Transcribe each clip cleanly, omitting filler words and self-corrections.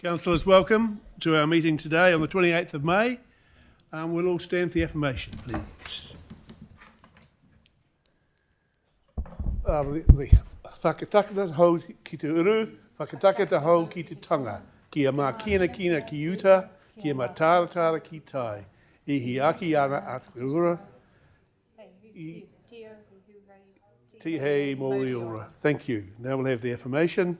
Councillors, welcome to our meeting today on the 28th of May. We'll all stand for the affirmation, please. The whakataka hou ki te uru, whakataka hou ki te tanga, kia mā kina ki uta, kia mā tāratara ki tai, ihi aki ana ātaka Tihei Mōri Ora. Thank you. Now we'll have the affirmation.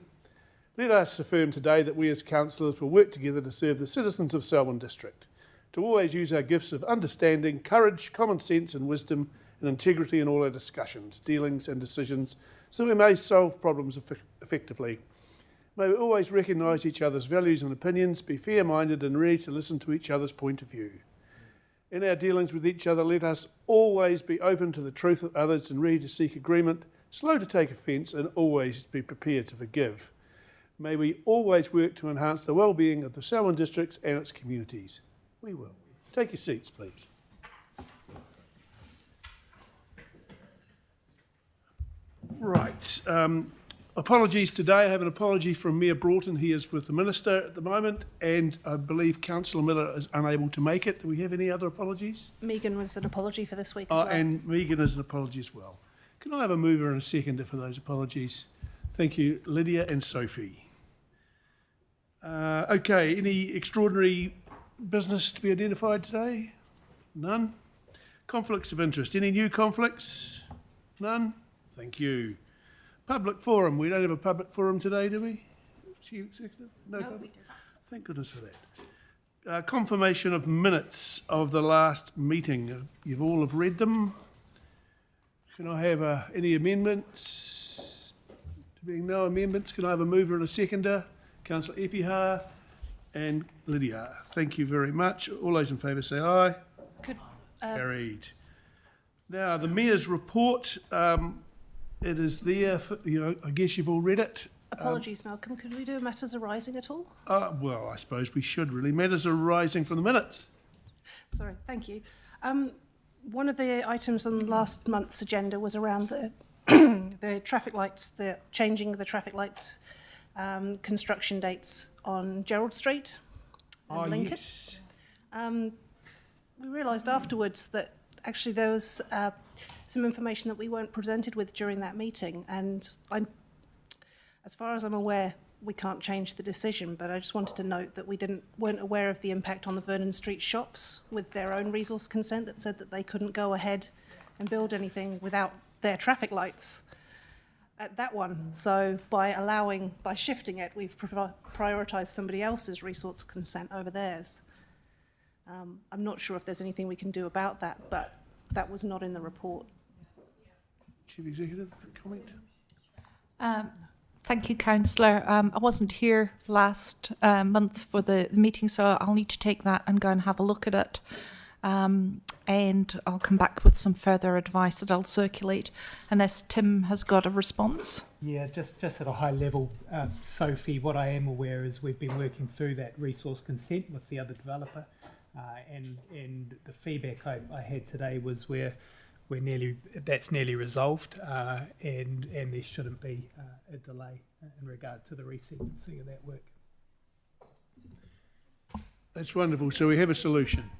Let us affirm today that we as councillors will work together to serve the citizens of Selwyn District, to always use our gifts of understanding, courage, common sense and wisdom and integrity in all our discussions, dealings and decisions, so we may solve problems effectively. May we always recognise each other's values and opinions, be fair-minded and ready to listen to each other's point of view. In our dealings with each other, let us always be open to the truth of others and ready to seek agreement, slow to take offence and always be prepared to forgive. May we always work to enhance the well-being of the Selwyn districts and its communities. We will. Take your seats, please. Right. Apologies today. I have an apology from Mayor Broughton. He is with the Minister at the moment, and I believe Councillor Miller is unable to make it. Do we have any other apologies? Megan was an apology for this week as well. And Megan is an apology as well. Can I have a mover and a seconder for those apologies? Thank you, Lydia and Sophie. Okay, any extraordinary business to be identified today? None. Conflicts of interest. Any new conflicts? None. Thank you. Public forum. We don't have a public forum today, do we? No, we do not. Thank goodness for that. Confirmation of minutes of the last meeting. You've all have read them. Can I have any amendments? There being no amendments, can I have a mover and a seconder? Councillor Epihar and Lydia. Thank you very much. All those in favour say aye. Carried. Now, the Mayor's report, it is there, I guess you've all read it. Apologies, Malcolm. Could we do matters arising at all? Well, I suppose we should really. Matters arising from the minutes. Sorry, thank you. One of the items on last month's agenda was around the the traffic lights, changing the traffic light construction dates on Gerald Street and Lincoln. Yes. We realised afterwards that actually there was some information that we weren't presented with during that meeting, and as far as I'm aware, we can't change the decision, but I just wanted to note that we weren't aware of the impact on the Vernon Street shops with their own resource consent that said that they couldn't go ahead and build anything without their traffic lights at that one. So by shifting it, we've prioritised somebody else's resource consent over theirs. I'm not sure if there's anything we can do about that, but that was not in the report. Chief Executive, comment? Thank you, Councillor. I wasn't here last month for the meeting, so I'll need to take that and go and have a look at it. And I'll come back with some further advice that I'll circulate, unless Tim has got a response. Yeah, just at a high level, Sophie, what I am aware is we've been working through that resource consent with the other developer, and the feedback I had today was that's nearly resolved, and there shouldn't be a delay in regard to the resequencing of that work. That's wonderful. So we have a solution.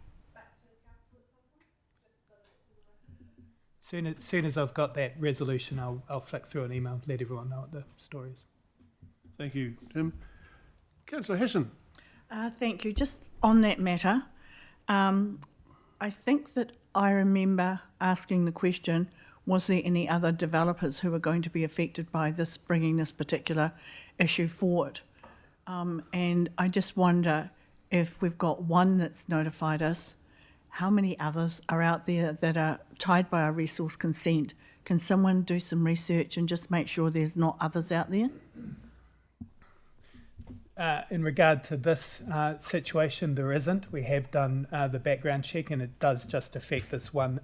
Soon as I've got that resolution, I'll flick through an email, let everyone know what the story is. Thank you, Tim. Councillor Hesson. Thank you. Just on that matter, I think that I remember asking the question, was there any other developers who were going to be affected by this, bringing this particular issue forward? And I just wonder if we've got one that's notified us, how many others are out there that are tied by our resource consent? Can someone do some research and just make sure there's not others out there? In regard to this situation, there isn't. We have done the background check, and it does just affect this one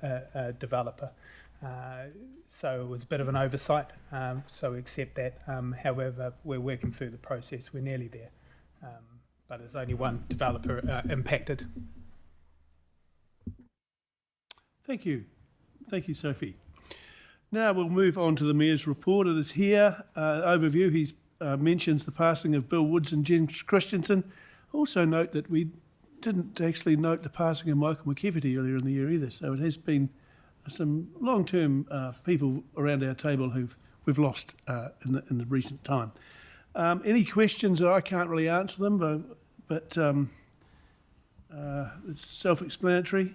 developer. So it was a bit of an oversight, so we accept that. However, we're working through the process. We're nearly there. But there's only one developer impacted. Thank you. Thank you, Sophie. Now we'll move on to the Mayor's report. It is here. Overview. He's mentions the passing of Bill Woods and Jen Christensen. Also note that we didn't actually note the passing of Michael McKevitt earlier in the year either, so it has been some long-term people around our table who we've lost in the recent time. Any questions? I can't really answer them, but it's self-explanatory.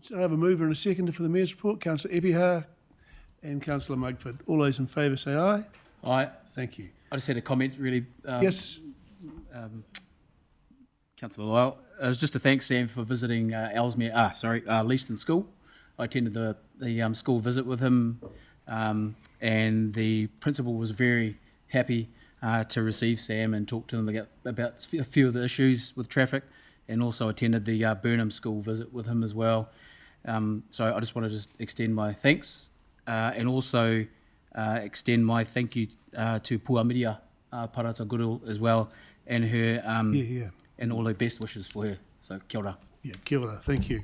So I have a mover and a seconder for the Mayor's report, Councillor Epihar and Councillor Mugford. All those in favour say aye. Aye. Thank you. I just had a comment, really. Yes, Councillor Lyle. It was just to thank Sam for visiting Leaston School. I attended the school visit with him, and the principal was very happy to receive Sam and talk to him about a few of the issues with traffic, and also attended the Burnham school visit with him as well. So I just want to just extend my thanks and also extend my thank you to Puamiria Parata Guru as well, and her and all her best wishes for her. So kia ora. Yeah, kia ora. Thank you.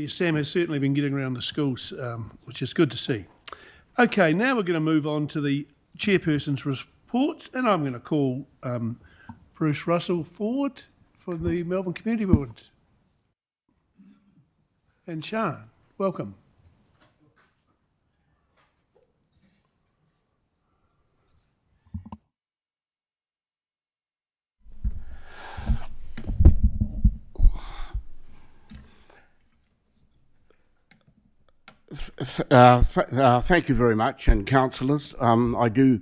Sam has certainly been getting around the schools, which is good to see. Okay, now we're going to move on to the chairperson's reports, and I'm going to call Bruce Russell forward for the Melbourne Community Board. And Sian, welcome. Thank you very much, and councillors. I do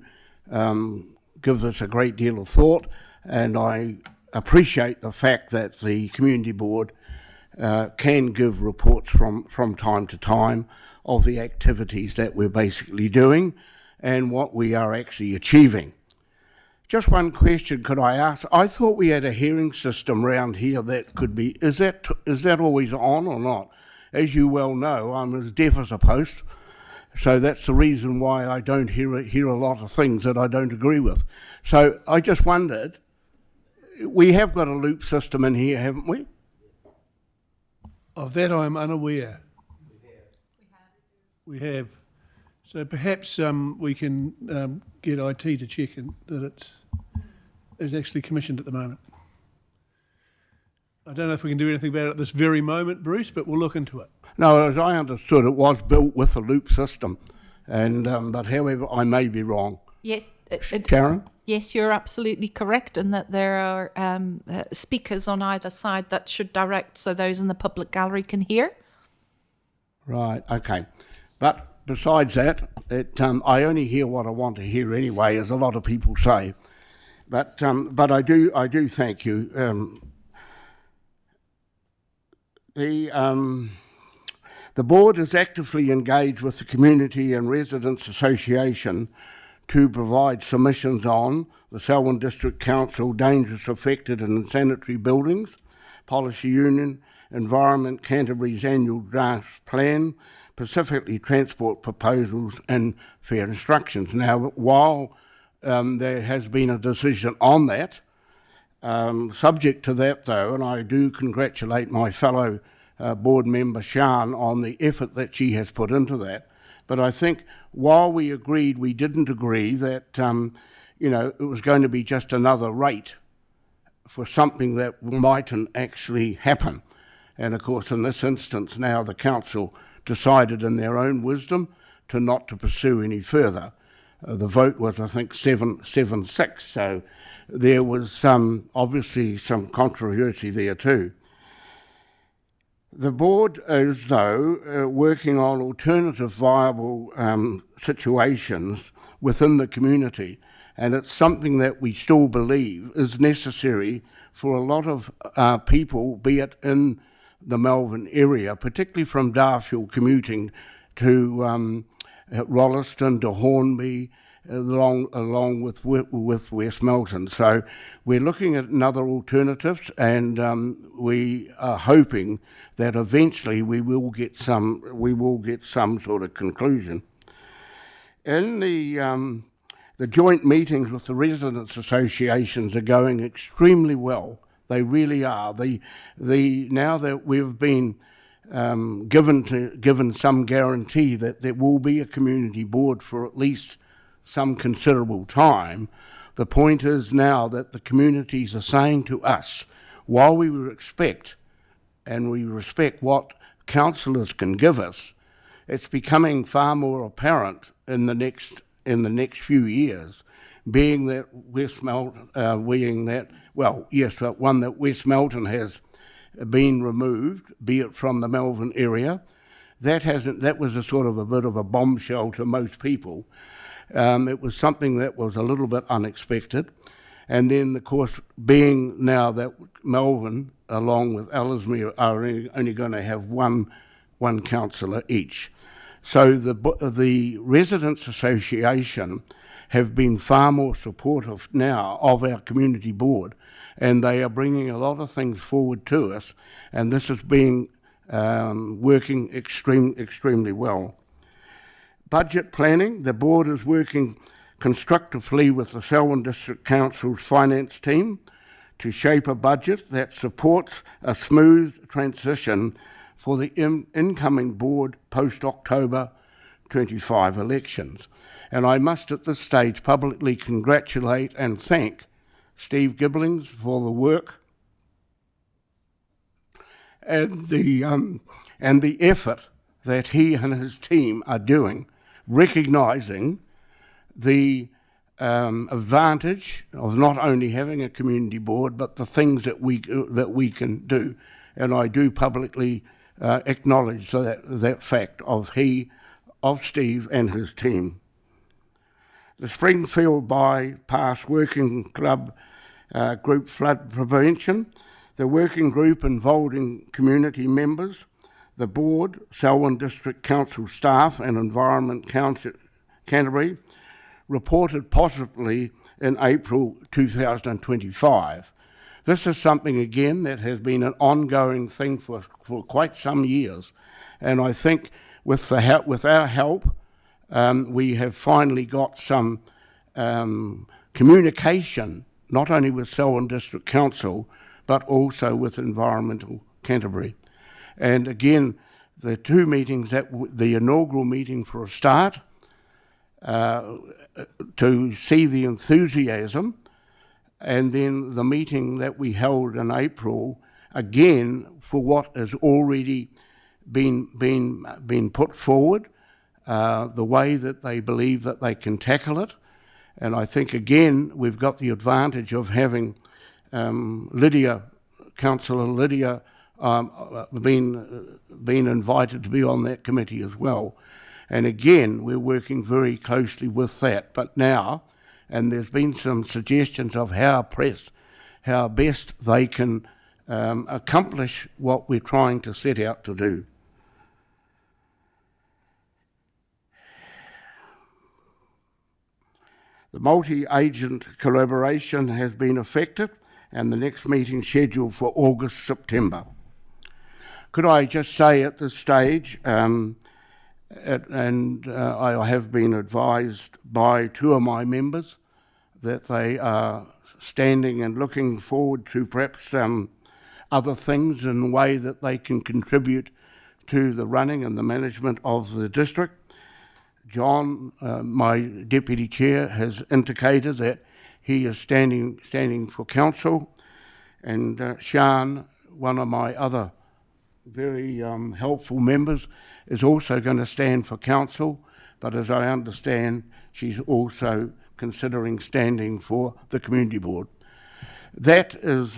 give this a great deal of thought, and I appreciate the fact that the Community Board can give reports from time to time of the activities that we're basically doing and what we are actually achieving. Just one question could I ask? I thought we had a hearing system around here that could be, is that always on or not? As you well know, I'm as deaf as a post, so that's the reason why I don't hear a lot of things that I don't agree with. So I just wondered, we have got a loop system in here, haven't we? Of that I am unaware. We have. So perhaps we can get IT to check that it's actually commissioned at the moment. I don't know if we can do anything about it at this very moment, Bruce, but we'll look into it. No, as I understood, it was built with a loop system, and but however, I may be wrong. Yes, Sharon? yes, you're absolutely correct in that there are speakers on either side that should direct so those in the public gallery can hear. Right, okay. But besides that, I only hear what I want to hear anyway, as a lot of people say. But I do thank you. The board is actively engaged with the Community and Residents Association to provide submissions on the Selwyn District Council Dangerous Affected and Unsanitary Buildings, Policy Union, Environment Canterbury's Annual Draft Plan, specifically transport proposals and fair instructions. Now, while there has been a decision on that, subject to that though, and I do congratulate my fellow board member Sian on the effort that she has put into that, but I think while we agreed, we didn't agree that it was going to be just another rate for something that mightn't actually happen. And of course, in this instance, now the council decided in their own wisdom not to pursue any further. The vote was, I think, 7-6, so there was obviously some controversy there too. The board is, though, working on alternative viable situations within the community, and it's something that we still believe is necessary for a lot of people, be it in the Melbourne area, particularly from Darfield commuting to Rolleston to Hornby, along with West Melton. So we're looking at other alternatives, and we are hoping that eventually we will get some sort of conclusion. In the joint meetings with the residents' associations are going extremely well. They really are. Now that we've been given some guarantee that there will be a community board for at least some considerable time. The point is now that the communities are saying to us, while we respect what councillors can give us, it's becoming far more apparent in the next few years, being that West Melton has been removed, be it from the Melbourne area. That was a sort of a bit of a bombshell to most people. It was something that was a little bit unexpected. And then, of course, being now that Melbourne, along with Ellesmere, are only going to have one councillor each. So the Residents Association have been far more supportive now of our community board, and they are bringing a lot of things forward to us, and this is being working extremely well. Budget planning, the board is working constructively with the Selwyn District Council's finance team to shape a budget that supports a smooth transition for the incoming board post-October 25 elections. And I must at this stage publicly congratulate and thank Steve Gibblings for the work and the effort that he and his team are doing, recognising the advantage of not only having a community board, but the things that we can do. And I do publicly acknowledge that fact of Steve and his team. The Springfield Bypass Working Club Group Flood Prevention, the working group involving community members, the board, Selwyn District Council staff and Environment Council Canterbury, reported positively in April 2025. This is something, again, that has been an ongoing thing for quite some years. And I think with our help, we have finally got some communication, not only with Selwyn District Council, but also with Environmental Canterbury. And again, the two meetings, the inaugural meeting for a start, to see the enthusiasm, and then the meeting that we held in April, again, for what has already been put forward, the way that they believe that they can tackle it. And I think, again, we've got the advantage of having Councillor Lydia, been invited to be on that committee as well. And again, we're working very closely with that. But now, and there's been some suggestions of how best they can accomplish what we're trying to set out to do. The multi-agent collaboration has been effective, and the next meeting scheduled for August, September. Could I just say at this stage, I have been advised by two of my members that they are standing and looking forward to perhaps other things in a way that they can contribute to the running and the management of the district. John, my deputy chair, has indicated that he is standing for council, and Sian, one of my other very helpful members, is also going to stand for council, but as I understand, she's also considering standing for the community board. That is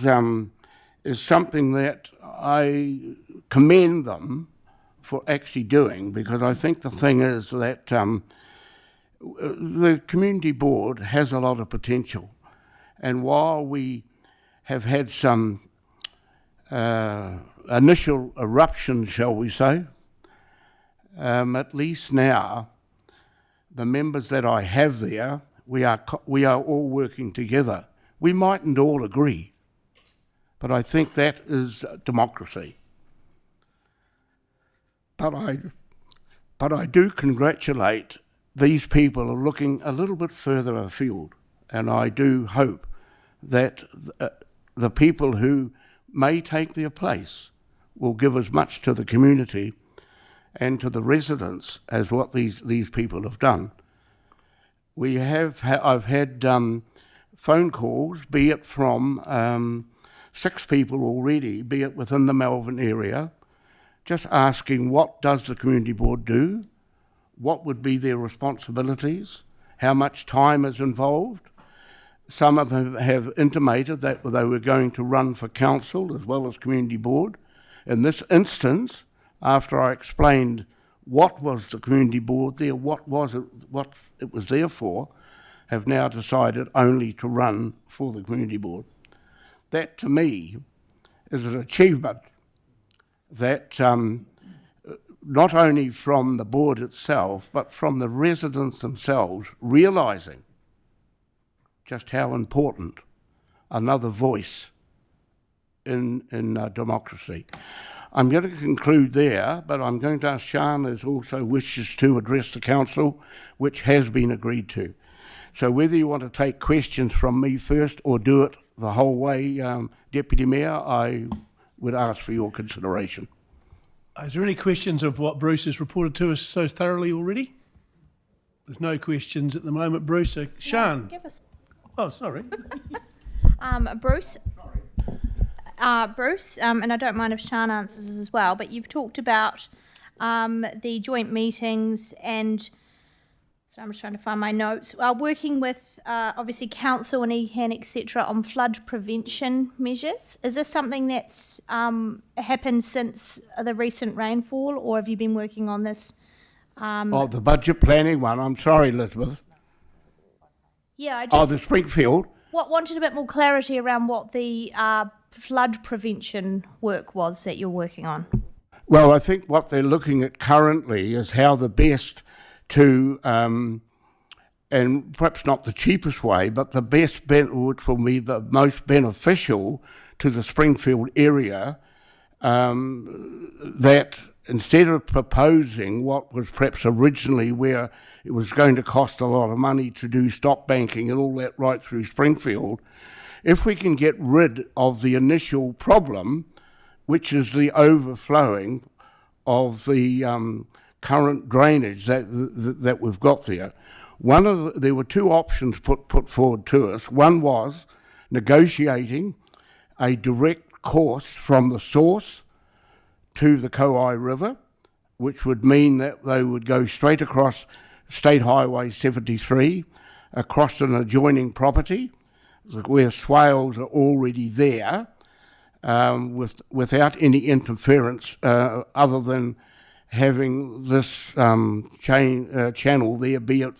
something that I commend them for actually doing, because I think the thing is that the community board has a lot of potential, and while we have had some initial eruptions, shall we say, at least now the members that I have there, we are all working together. We mightn't all agree, but I think that is democracy. But I do congratulate these people are looking a little bit further afield, and I do hope that the people who may take their place will give as much to the community and to the residents as what these people have done. I've had phone calls, be it from 6 people already, be it within the Melbourne area, just asking what does the community board do, what would be their responsibilities, how much time is involved. Some of them have intimated that they were going to run for council as well as community board. In this instance, after I explained what was the community board there, what it was there for, have now decided only to run for the community board. That to me is an achievement that not only from the board itself, but from the residents themselves, realising just how important another voice in democracy. I'm going to conclude there, but I'm going to ask Sian, as also wishes to address the council, which has been agreed to. So whether you want to take questions from me first or do it the whole way, Deputy Mayor, I would ask for your consideration. Is there any questions of what Bruce has reported to us so thoroughly already? There's no questions at the moment, Bruce. Sian. Give us Oh, sorry. Bruce. Bruce, and I don't mind if Sian answers as well, but you've talked about the joint meetings and, so I'm just trying to find my notes, working with obviously council and ECAN, etc. on flood prevention measures. Is this something that's happened since the recent rainfall, or have you been working on this? The budget planning one, I'm sorry, Elizabeth. Yeah, I just The Springfield. wanted a bit more clarity around what the flood prevention work was that you're working on. Well, I think what they're looking at currently is how the best to, and perhaps not the cheapest way, but the best, which will be the most beneficial to the Springfield area, that instead of proposing what was perhaps originally where it was going to cost a lot of money to do stop banking and all that right through Springfield, if we can get rid of the initial problem, which is the overflowing of the current drainage that we've got there. There were 2 options put forward to us. One was negotiating a direct course from the source to the Kowai River, which would mean that they would go straight across State Highway 73, across an adjoining property where swales are already there, without any interference other than having this channel there, be it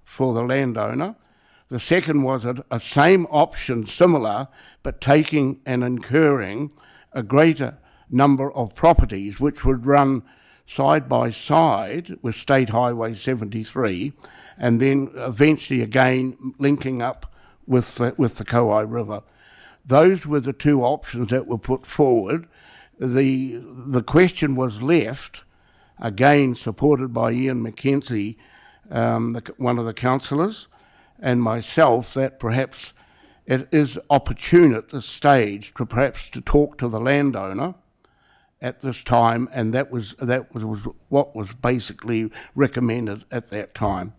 for the landowner. The second was a same option, similar, but taking and incurring a greater number of properties which would run side by side with State Highway 73 and then eventually again linking up with the Kowai River. Those were the 2 options that were put forward. The question was left, again supported by Ian McKenzie, one of the councillors, and myself, that perhaps it is opportune at this stage to perhaps to talk to the landowner at this time, and that was what was basically recommended at that time.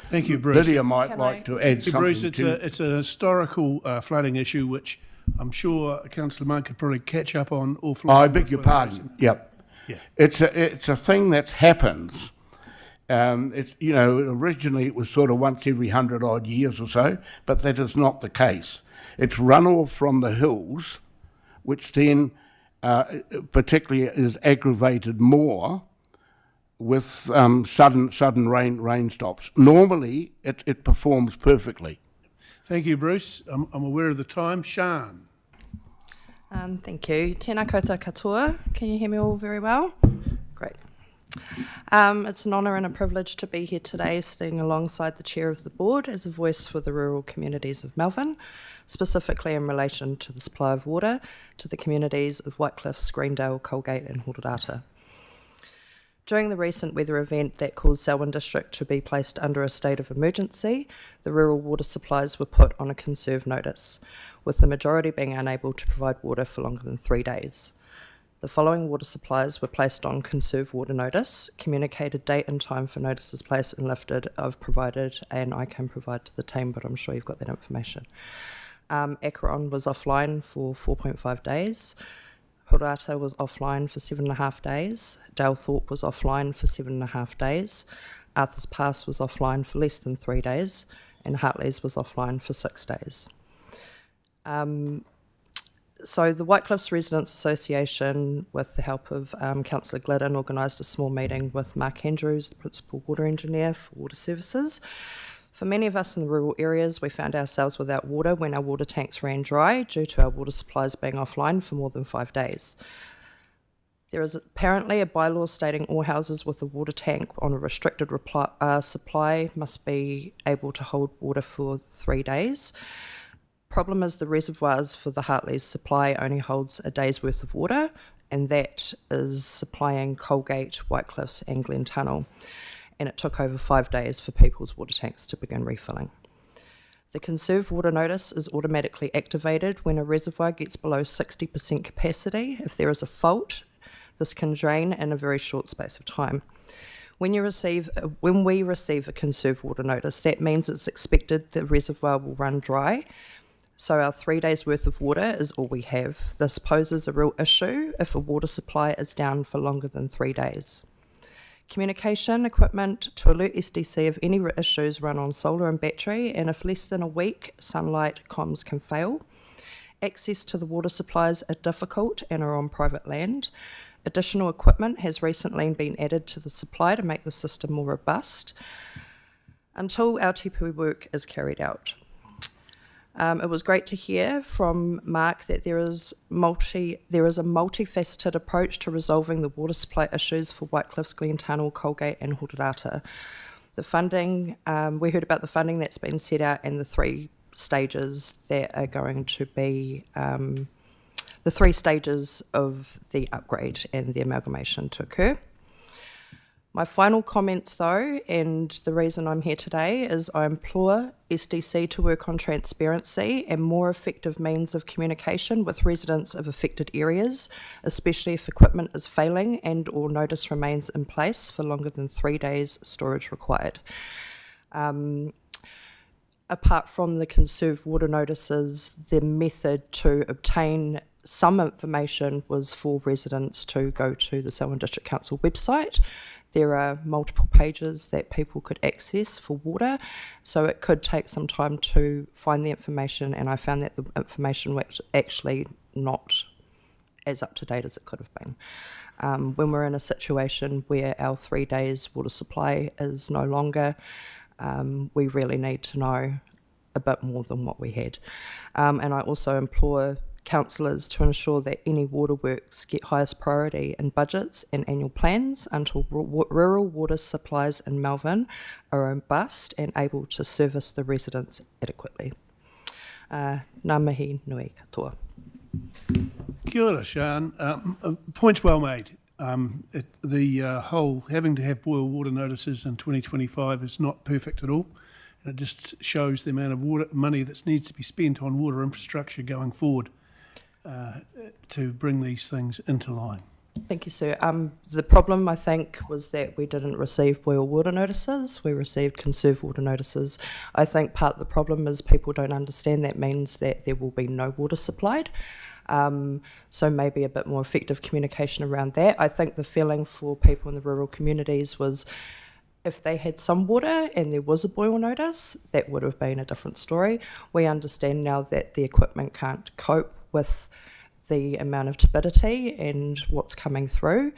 Thank you, Bruce. Lydia might like to add something. Bruce, to it's a historical flooding issue which I'm sure Councillor Monk could probably catch up on awfully. I beg your pardon. Yep. Yeah. It's a thing that happens. Originally it was sort of once every 100 odd years or so, but that is not the case. It's runoff from the hills, which then particularly is aggravated more with sudden rain stops. Normally it performs perfectly. Thank you, Bruce. I'm aware of the time. Sian. Thank you. Tēnā koutou katoa. Can you hear me all very well? Great. It's an honour and a privilege to be here today sitting alongside the chair of the board as a voice for the rural communities of Melbourne, specifically in relation to the supply of water to the communities of Whitecliffs, Greendale, Colgate and Hotorata. During the recent weather event that caused Selwyn District to be placed under a state of emergency, the rural water supplies were put on a conserve notice, with the majority being unable to provide water for longer than 3 days. The following water supplies were placed on conserve water notice. Communicated date and time for notices placed and lifted I've provided, and I can provide to the team, but I'm sure you've got that information. Acheron was offline for 4.5 days. Hurata was offline for 7.5 days. Dalethorpe was offline for 7.5 days. Arthur's Pass was offline for less than 3 days, and Hartley's was offline for 6 days. So the White Cliffs Residents Association, with the help of Councillor Glidden, organised a small meeting with Mark Andrews, the Principal Water Engineer for Water Services. For many of us in the rural areas, we found ourselves without water when our water tanks ran dry due to our water supplies being offline for more than 5 days. There is apparently a bylaw stating all houses with a water tank on a restricted supply must be able to hold water for 3 days. Problem is the reservoirs for the Hartley's supply only holds a day's worth of water, and that is supplying Colgate, White Cliffs and Glen Tunnel. And it took over 5 days for people's water tanks to begin refilling. The conserve water notice is automatically activated when a reservoir gets below 60% capacity. If there is a fault, this can drain in a very short space of time. When we receive a conserve water notice, that means it's expected the reservoir will run dry. So our 3 days worth of water is all we have. This poses a real issue if a water supply is down for longer than 3 days. Communication equipment to alert SDC of any issues run on solar and battery, and if less than a week, sunlight comms can fail. Access to the water supplies are difficult and are on private land. Additional equipment has recently been added to the supply to make the system more robust until our TPU work is carried out. It was great to hear from Mark that there is a multifaceted approach to resolving the water supply issues for White Cliffs, Glen Tunnel, Colgate and Hurata. The funding, we heard about the funding that's been set out and the 3 stages that are going to be the 3 stages of the upgrade and the amalgamation to occur. My final comments though, and the reason I'm here today, is I implore SDC to work on transparency and more effective means of communication with residents of affected areas, especially if equipment is failing and or notice remains in place for longer than 3 days storage required. Apart from the conserve water notices, the method to obtain some information was for residents to go to the Selwyn District Council website. There are multiple pages that people could access for water, so it could take some time to find the information, and I found that the information was actually not as up to date as it could have been. When we're in a situation where our 3 days water supply is no longer, we really need to know a bit more than what we had. And I also implore councillors to ensure that any water works get highest priority in budgets and annual plans until rural water supplies in Melbourne are robust and able to service the residents adequately. Ngā mihi nui katoa. Kia ora, Sian. Point's well made. The whole having to have boil water notices in 2025 is not perfect at all. And it just shows the amount of money that needs to be spent on water infrastructure going forward to bring these things into line. Thank you, sir. The problem, I think, was that we didn't receive boil water notices. We received conserve water notices. I think part of the problem is people don't understand that means that there will be no water supplied. So maybe a bit more effective communication around that. I think the feeling for people in the rural communities was if they had some water and there was a boil notice, that would have been a different story. We understand now that the equipment can't cope with the amount of turbidity and what's coming through.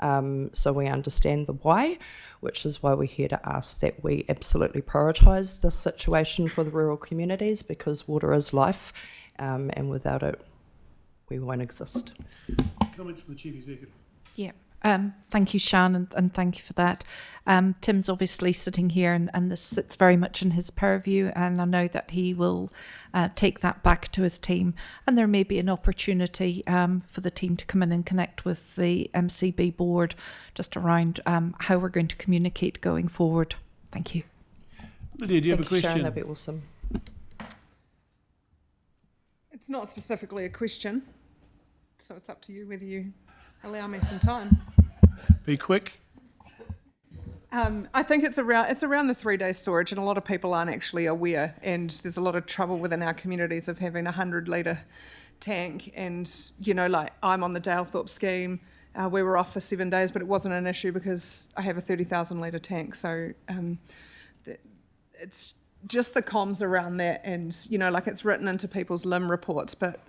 So we understand the why, which is why we're here to ask that we absolutely prioritise this situation for the rural communities, because water is life, and without it, we won't exist. Comments from the Chief Executive. Yeah. Thank you, Shan, and thank you for that. Tim's obviously sitting here, and this sits very much in his purview, and I know that he will take that back to his team. And there may be an opportunity for the team to come in and connect with the MCB board just around how we're going to communicate going forward. Thank you. Lydia, do you have a Thank you, question? Sharon, that'd be awesome. It's not specifically a question, so it's up to you whether you Allow me some time. Be quick. I think it's around the 3-day storage, and a lot of people aren't actually aware. And there's a lot of trouble within our communities of having a 100-litre tank. And like I'm on the Dalethorpe scheme. We were off for 7 days, but it wasn't an issue because I have a 30,000-litre tank. So it's just the comms around that, and like it's written into people's LIM reports, but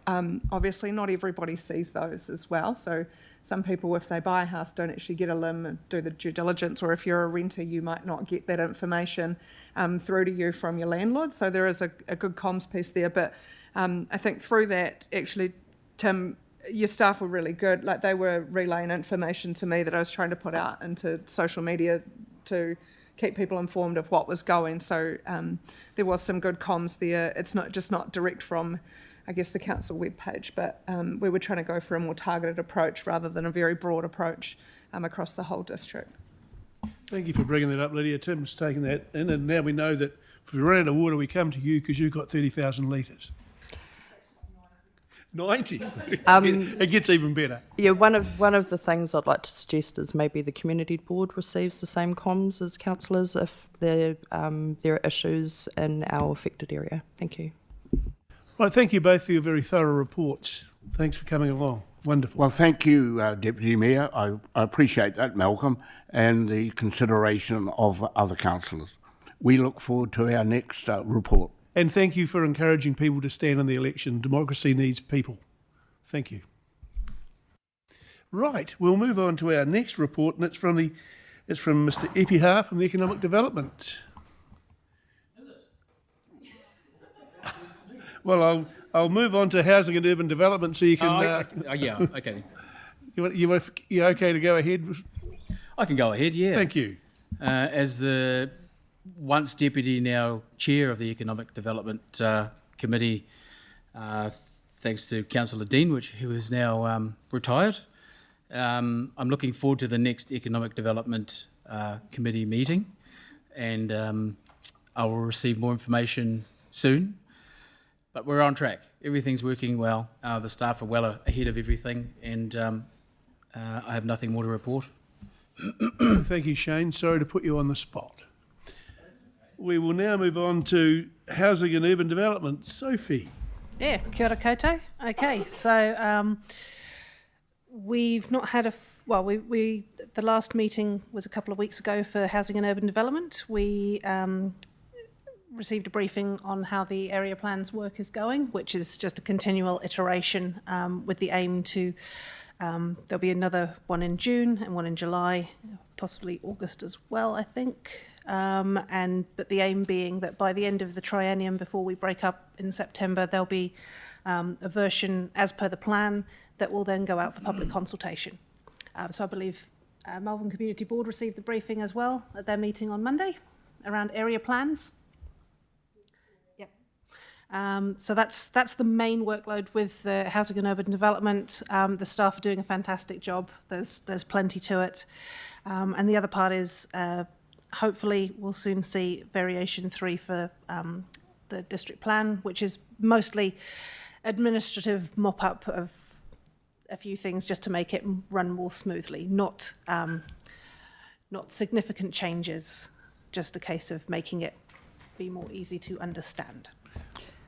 obviously not everybody sees those as well. So some people, if they buy a house, don't actually get a LIM and do the due diligence, or if you're a renter, you might not get that information through to you from your landlord. So there is a good comms piece there, but I think through that, actually, Tim, your staff were really good. Like they were relaying information to me that I was trying to put out into social media to keep people informed of what was going. So there was some good comms there. It's not direct from, I guess, the council webpage, but we were trying to go for a more targeted approach rather than a very broad approach across the whole district. Thank you for bringing that up, Lydia. Tim's taken that in, and now we know that if we run out of water, we come to you because you've got 30,000 litres. 90. It gets even better. Yeah, one of the things I'd like to suggest is maybe the community board receives the same comms as councillors if there are issues in our affected area. Thank you. Right, thank you both for your very thorough reports. Thanks for coming along. Wonderful. Well, thank you, Deputy Mayor. I appreciate that, Malcolm, and the consideration of other councillors. We look forward to our next report. And thank you for encouraging people to stand in the election. Democracy needs people. Thank you. Right, we'll move on to our next report, and it's from Mr. Epihar from the Economic Development. Is it? Well, I'll move on to housing and urban development, so you can. Yeah, okay. You're okay to go ahead? I can go ahead, yeah. Thank you. As the once deputy, now chair of the Economic Development Committee, thanks to Councillor Dean, who is now retired. I'm looking forward to the next Economic Development Committee meeting, and I will receive more information soon. But we're on track. Everything's working well. The staff are well ahead of everything, and I have nothing more to report. Thank you, Shane. Sorry to put you on the spot. We will now move on to housing and urban development. Sophie. Yeah, kia ora koutou. Okay, so we've not had the last meeting was a couple of weeks ago for housing and urban development. We received a briefing on how the area plans work is going, which is just a continual iteration with the aim to, there'll be another one in June and one in July, possibly August as well, I think. But the aim being that by the end of the triennium, before we break up in September, there'll be a version as per the plan that will then go out for public consultation. So I believe Malvern Community Board received the briefing as well at their meeting on Monday around area plans. Yep. So that's the main workload with housing and urban development. The staff are doing a fantastic job. There's plenty to it. And the other part is hopefully we'll soon see variation 3 for the district plan, which is mostly administrative mop-up of a few things just to make it run more smoothly, not significant changes, just a case of making it be more easy to understand.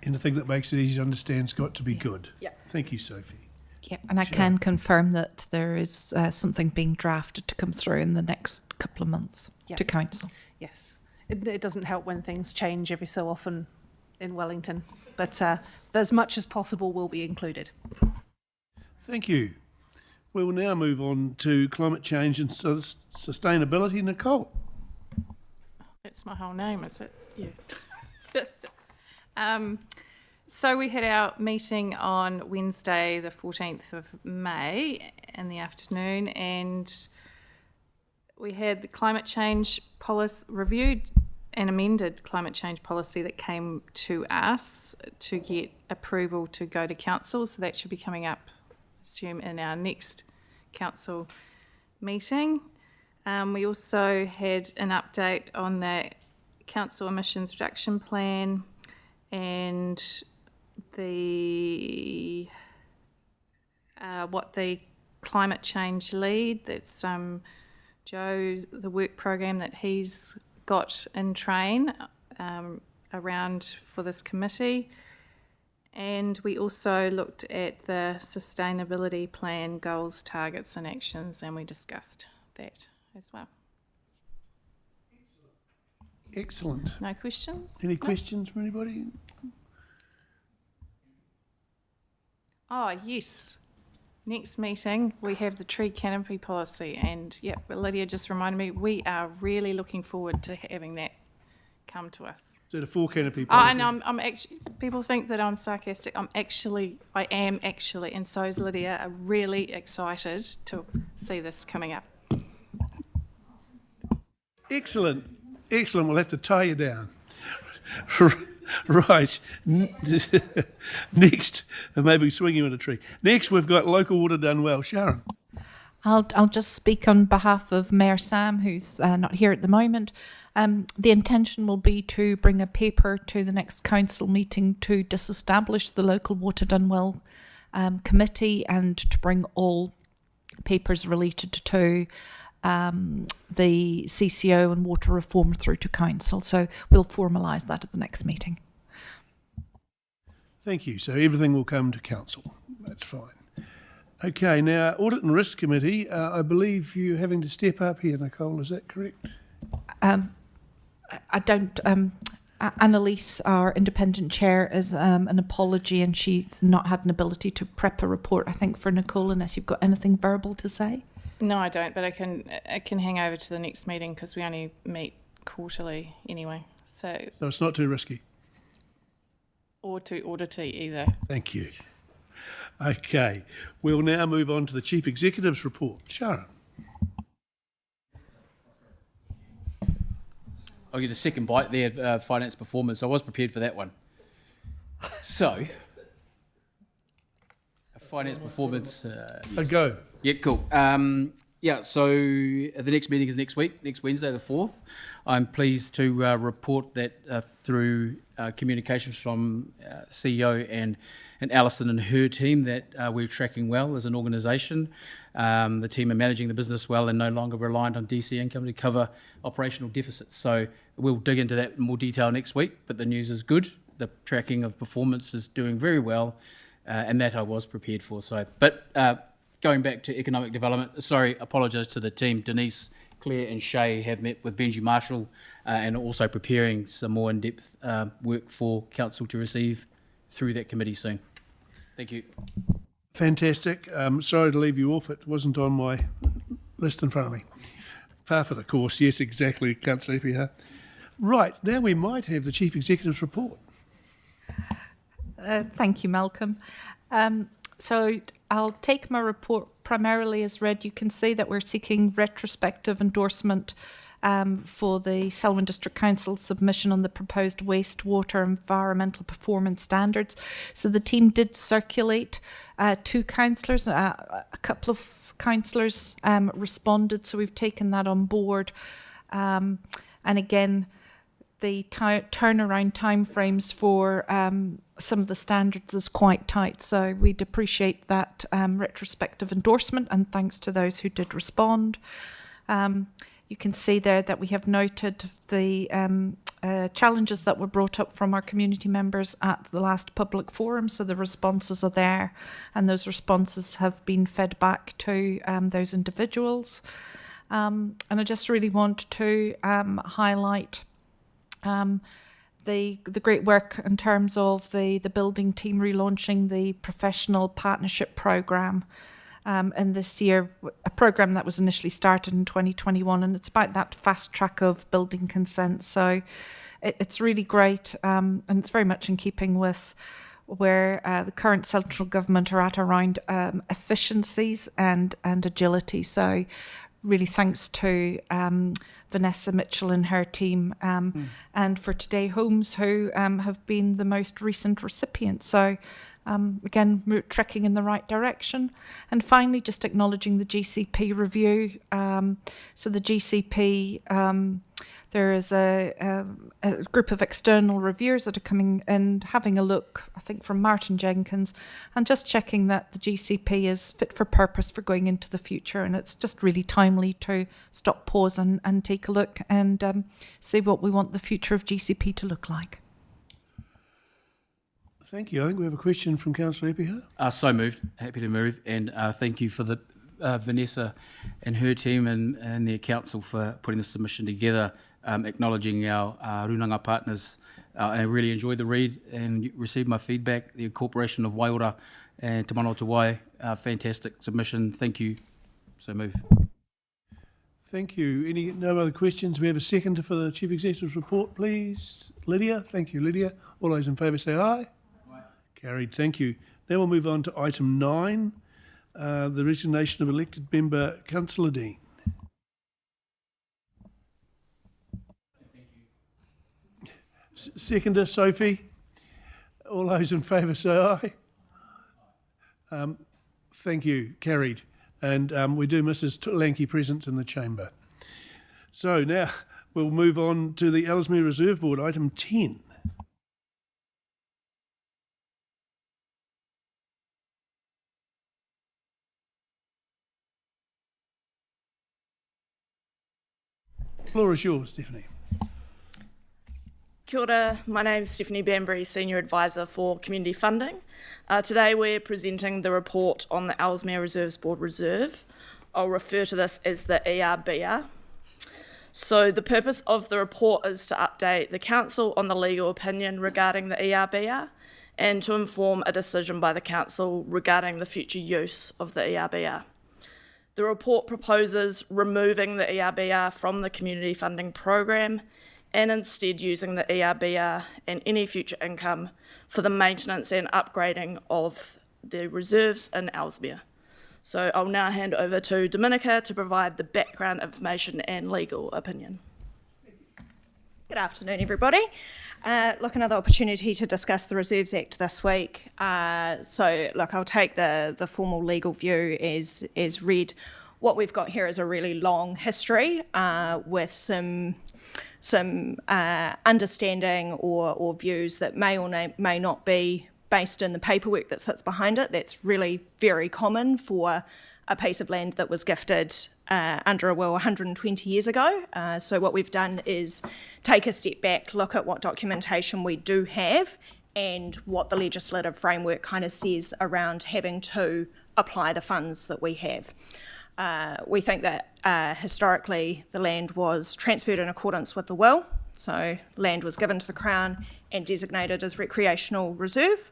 Anything that makes it easy to understand has got to be good. Yeah. Thank you, Sophie. Yeah, and I can confirm that there is something being drafted to come through in the next couple of months to council. Yes, it doesn't help when things change every so often in Wellington, but as much as possible will be included. Thank you. We will now move on to climate change and sustainability. Nicole. That's my whole name, is it? Yeah. So we had our meeting on Wednesday, the 14th of May in the afternoon, and we had the climate change policy reviewed and amended climate change policy that came to us to get approval to go to council. So that should be coming up, I assume, in our next council meeting. We also had an update on the council emissions reduction plan and the what the climate change lead. That's Joe, the work program that he's got in train around for this committee. And we also looked at the sustainability plan goals, targets and actions, and we discussed that as well. Excellent. No questions? Any No? questions from anybody? Oh, yes. Next meeting, we have the tree canopy policy, and yep, Lydia just reminded me, we are really looking forward to having that come to us. So the 4 canopy Oh, policy. and I'm actually, people think that I'm sarcastic. I am actually, and so is Lydia, are really excited to see this coming up. Excellent. Excellent. We'll have to tie you down. Right. Next, and maybe swing you in a tree. Next, we've got local water done well. Sharon. I'll just speak on behalf of Mayor Sam, who's not here at the moment. The intention will be to bring a paper to the next council meeting to disestablish the local water done well committee and to bring all papers related to the CCO and water reform through to council. So we'll formalise that at the next meeting. Thank you. So everything will come to council. That's fine. Okay, now Audit and Risk Committee, I believe you're having to step up here, Nicole, is that correct? I don't. Annalise, our independent chair, is an apology, and she's not had an ability to prep a report, I think, for Nicole, unless you've got anything verbal to say. No, I don't, but it can hang over to the next meeting because we only meet quarterly anyway. So, it's not too risky. or to auditee either. Thank you. Okay, we'll now move on to the Chief Executive's report. Sharon. I'll get a second bite there, finance performance. I was prepared for that one. So, finance performance. A go. Yeah, cool. So the next meeting is next week, next Wednesday, the 4th. I'm pleased to report that through communications from CEO and Alison and her team that we're tracking well as an organisation. The team are managing the business well and no longer reliant on DC income to cover operational deficits. So we'll dig into that in more detail next week, but the news is good. The tracking of performance is doing very well, and that I was prepared for. Going back to economic development, apologise to the team. Denise, Claire and Shay have met with Benji Marshall and are also preparing some more in-depth work for Council to receive through that committee soon. Thank you. Fantastic. Sorry to leave you off. It wasn't on my list in front of me. Par for the course. Yes, exactly. Can't sleep here. Right. Now we might have the Chief Executive's report. Thank you, Malcolm. So I'll take my report primarily as read. You can see that we're seeking retrospective endorsement for the Selwyn District Council submission on the proposed wastewater environmental performance standards. So the team did circulate to councillors. A couple of councillors responded, so we've taken that on board. And again, the turnaround timeframes for some of the standards is quite tight, so we'd appreciate that retrospective endorsement, and thanks to those who did respond. You can see there that we have noted the challenges that were brought up from our community members at the last public forum, so the responses are there, and those responses have been fed back to those individuals. And I just really want to highlight the great work in terms of the building team relaunching the professional partnership programme in this year, a programme that was initially started in 2021, and it's about that fast track of building consent. So it's really great, and it's very much in keeping with where the current central government are at around efficiencies and agility. So really thanks to Vanessa Mitchell and her team, and for Today Homes, who have been the most recent recipients. So again, we're trekking in the right direction. And finally, just acknowledging the GCP review. So the GCP There is a group of external reviewers that are coming and having a look, I think from Martin Jenkins, and just checking that the GCP is fit for purpose for going into the future. And it's just really timely to stop, pause and take a look and see what we want the future of GCP to look like. Thank you. I think we have a question from Councillor Epiha. So moved. Happy to move. And thank you for the Vanessa and her team and their council for putting the submission together, acknowledging our Runanga partners. I really enjoyed the read and received my feedback. The incorporation of Waiora and Te Mana o Te Wai, fantastic submission. Thank you. So move. Thank you. No other questions? We have a seconder for the Chief Executive's report, please. Lydia. Thank you, Lydia. All those in favour say aye. Carried, thank you. Now we'll move on to item 9, the resignation of elected member Councillor Dean. Seconder, Sophie. All those in favour say aye. Thank you, carried. And we do miss his lanky presence in the chamber. So now we'll move on to the Ellesmere Reserve Board, item 10. Floor is yours, Stephanie. Kia ora, my name is Stephanie Banbury, Senior Advisor for Community Funding. Today we're presenting the report on the Ellesmere Reserves Board Reserve. I'll refer to this as the ERBR. So the purpose of the report is to update the Council on the legal opinion regarding the ERBR and to inform a decision by the Council regarding the future use of the ERBR. The report proposes removing the ERBR from the Community Funding Program and instead using the ERBR and any future income for the maintenance and upgrading of the reserves in Ellesmere. So I'll now hand over to Dominica to provide the background information and legal opinion. Good afternoon, everybody. Another opportunity to discuss the Reserves Act this week. I'll take the formal legal view as read. What we've got here is a really long history with some understanding or views that may or may not be based in the paperwork that sits behind it. That's really very common for a piece of land that was gifted under a will 120 years ago. So what we've done is take a step back, look at what documentation we do have and what the legislative framework kind of says around having to apply the funds that we have. We think that historically the land was transferred in accordance with the will. So land was given to the Crown and designated as recreational reserve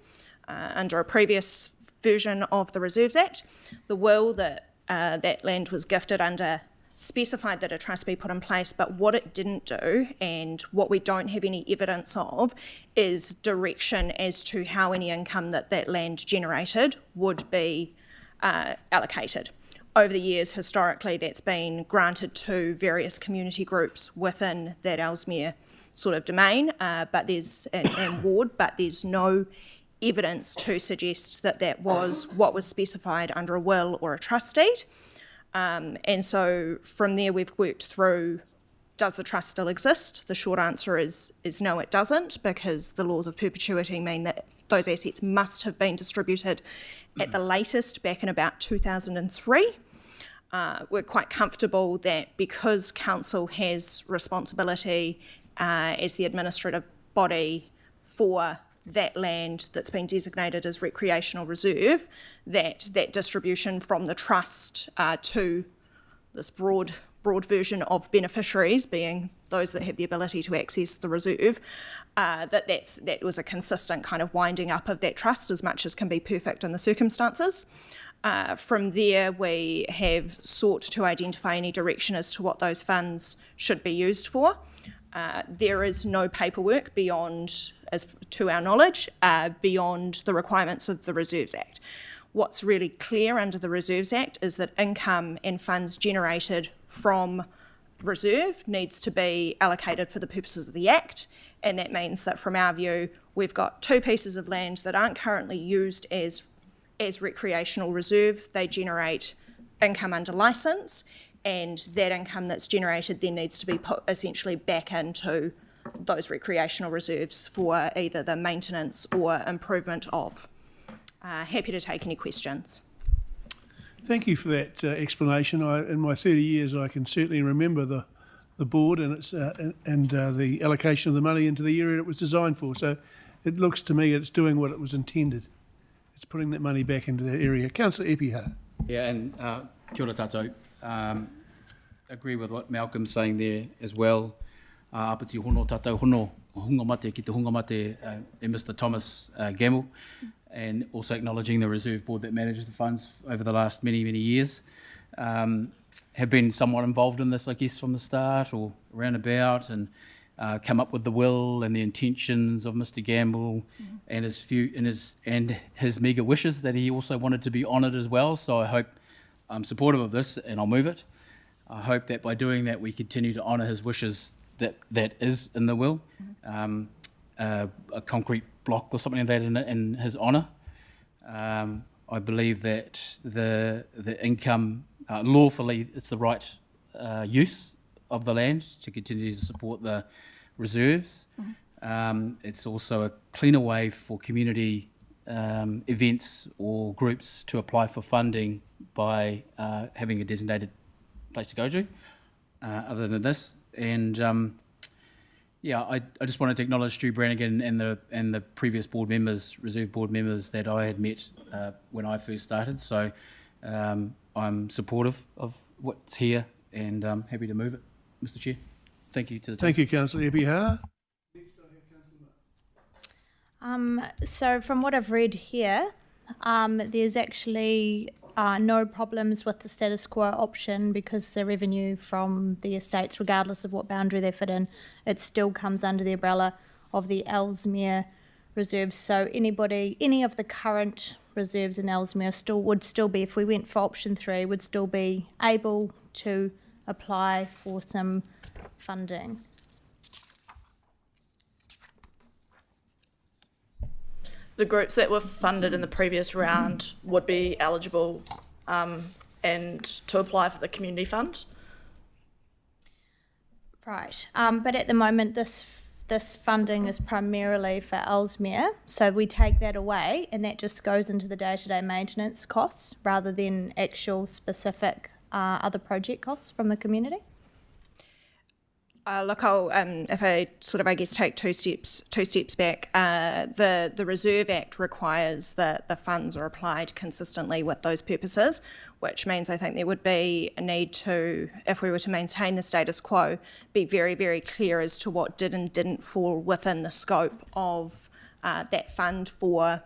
under a previous version of the Reserves Act. The will that that land was gifted under specified that a trust be put in place, but what it didn't do and what we don't have any evidence of is direction as to how any income that land generated would be allocated. Over the years, historically, that's been granted to various community groups within that Ellesmere sort of domain, but there's no evidence to suggest that that was what was specified under a will or a trust deed. And so from there, we've worked through, does the trust still exist? The short answer is no, it doesn't, because the laws of perpetuity mean that those assets must have been distributed at the latest back in about 2003. We're quite comfortable that because Council has responsibility as the administrative body for that land that's been designated as recreational reserve, that distribution from the trust to this broad version of beneficiaries, being those that have the ability to access the reserve, that was a consistent kind of winding up of that trust as much as can be perfect in the circumstances. From there, we have sought to identify any direction as to what those funds should be used for. There is no paperwork beyond, as to our knowledge, beyond the requirements of the Reserves Act. What's really clear under the Reserves Act is that income and funds generated from reserve needs to be allocated for the purposes of the Act, and that means that from our view, we've got two pieces of land that aren't currently used as recreational reserve. They generate income under licence, and that income that's generated then needs to be put essentially back into those recreational reserves for either the maintenance or improvement of. Happy to take any questions. Thank you for that explanation. In my 30 years, I can certainly remember the board and its the allocation of the money into the area it was designed for. So it looks to me it's doing what it was intended. It's putting that money back into that area. Councillor Epiha. Yeah, and kia ora tātou. Agree with what Malcolm's saying there as well. Apati hono tātou hono, hunga mate ki te hunga mate Mr. Thomas Gamble, and also acknowledging the Reserve Board that manages the funds over the last many, many years. Have been somewhat involved in this, I guess, from the start or roundabout, and come up with the will and the intentions of Mr. Gamble and his mega wishes that he also wanted to be honoured as well. So I hope I'm supportive of this, and I'll move it. I hope that by doing that we continue to honour his wishes that is in the will, a concrete block or something like that in his honour. I believe that the income lawfully it's the right use of the land to continue to support the reserves. It's also a cleaner way for community events or groups to apply for funding by having a designated place to go to, other than this. And I just wanted to acknowledge Stu Brannigan and the previous board members, reserve board members that I had met when I first started. So I'm supportive of what's here and happy to move it, Mr. Chair. Thank you to the team. Thank you, Councillor Epiha. So from what I've read here, there's actually no problems with the status quo option because the revenue from the estates, regardless of what boundary they fit in, it still comes under the umbrella of the Ellesmere reserves. So any of the current reserves in Ellesmere would still be, if we went for option 3, would still be able to apply for some funding. The groups that were funded in the previous round would be eligible and to apply for the community fund. Right, but at the moment this funding is primarily for Ellesmere, so we take that away and that just goes into the day-to-day maintenance costs rather than actual specific other project costs from the community. Look, I'll, if I sort of, I guess, take two steps back, the Reserve Act requires that the funds are applied consistently with those purposes, which means I think there would be a need to, if we were to maintain the status quo, be very, very clear as to what did and didn't fall within the scope of that fund for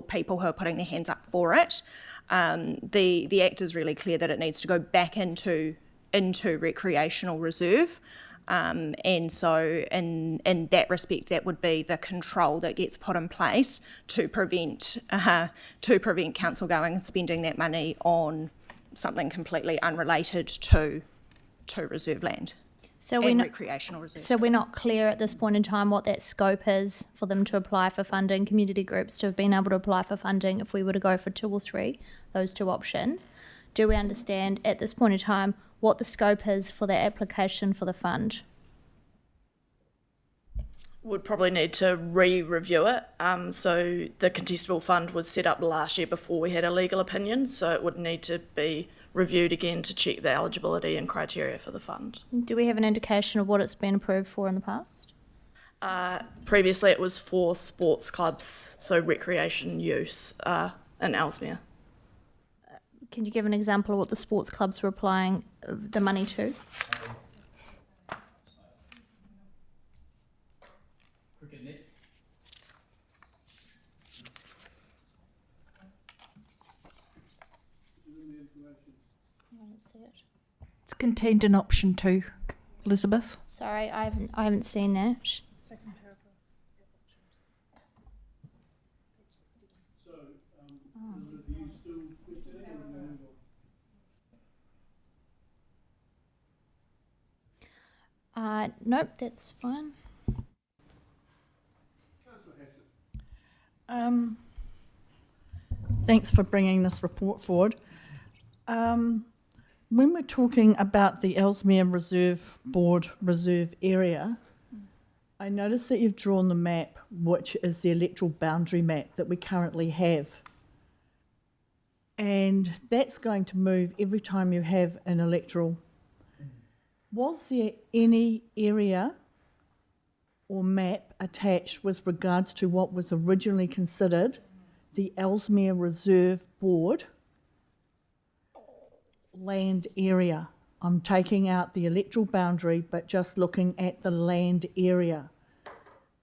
people who are putting their hands up for it. The Act is really clear that it needs to go back into recreational reserve. And so in that respect, that would be the control that gets put in place to prevent council going and spending that money on something completely unrelated to reserve land and recreational reserve. So we're not clear at this point in time what that scope is for them to apply for funding, community groups to have been able to apply for funding if we were to go for 2 or 3, those 2 options. Do we understand at this point in time what the scope is for that application for the fund? Would probably need to re-review it. So the contestable fund was set up last year before we had a legal opinion, so it would need to be reviewed again to check the eligibility and criteria for the fund. Do we have an indication of what it's been approved for in the past? Previously it was for sports clubs, so recreation use in Ellesmere. Can you give an example of what the sports clubs were applying the money to? It's contained in option 2, Elizabeth. Sorry, I haven't seen that. Second paragraph. Nope, that's fine. Thanks for bringing this report forward. when we're talking about the Ellesmere Reserve Board reserve area, I noticed that you've drawn the map, which is the electoral boundary map that we currently have. And that's going to move every time you have an electoral. Was there any area or map attached with regards to what was originally considered the Ellesmere Reserve Board land area? I'm taking out the electoral boundary, but just looking at the land area,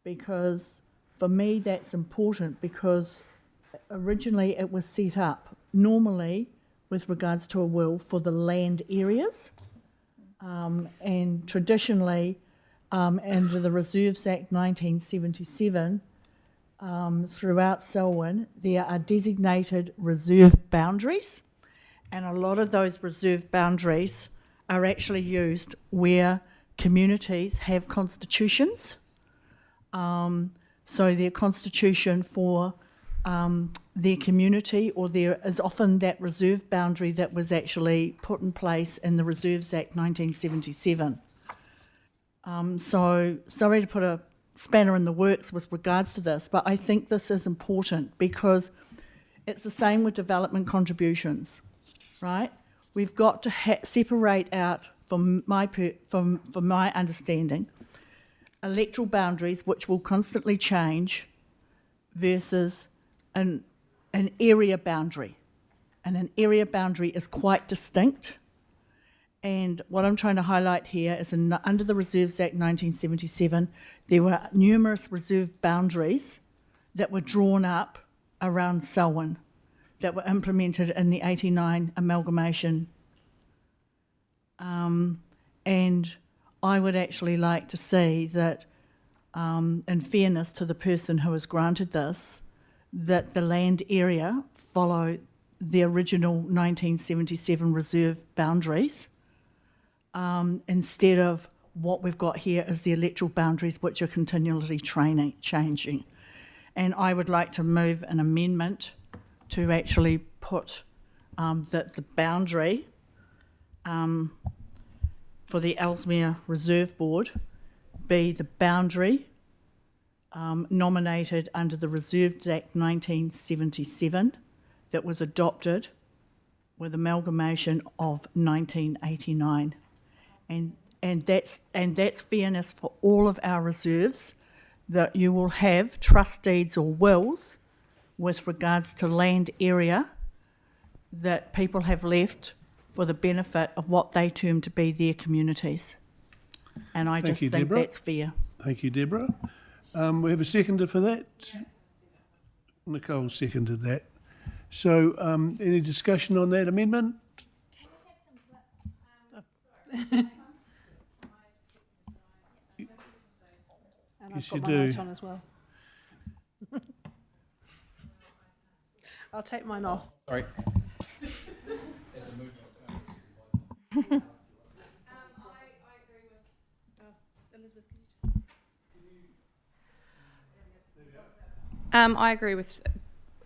because for me that's important, because originally it was set up normally with regards to a will for the land areas, and traditionally under the Reserves Act 1977, throughout Selwyn there are designated reserve boundaries, and a lot of those reserve boundaries are actually used where communities have constitutions. So their constitution for their community, or there is often that reserve boundary that was actually put in place in the Reserves Act 1977. So sorry to put a spanner in the works with regards to this, but I think this is important because it's the same with development contributions, right? We've got to separate out, from my understanding, electoral boundaries which will constantly change versus an area boundary. And an area boundary is quite distinct. And what I'm trying to highlight here is under the Reserves Act 1977, there were numerous reserve boundaries that were drawn up around Selwyn that were implemented in the 89 amalgamation. And I would actually like to see that, in fairness to the person who was granted this, that the land area follow the original 1977 reserve boundaries, instead of what we've got here is the electoral boundaries which are continually changing. And I would like to move an amendment to actually put that the boundary for the Ellesmere Reserve Board be the boundary nominated under the Reserves Act 1977 that was adopted with amalgamation of 1989. And that's fairness for all of our reserves, that you will have trust deeds or wills with regards to land area that people have left for the benefit of what they term to be their communities. And I just think that's fair. Thank you, Deborah. We have a seconder for that? Nicole seconded that. So any discussion on that amendment? And Yes, I've got you my do. note on as well. I'll take mine off. Sorry. I agree with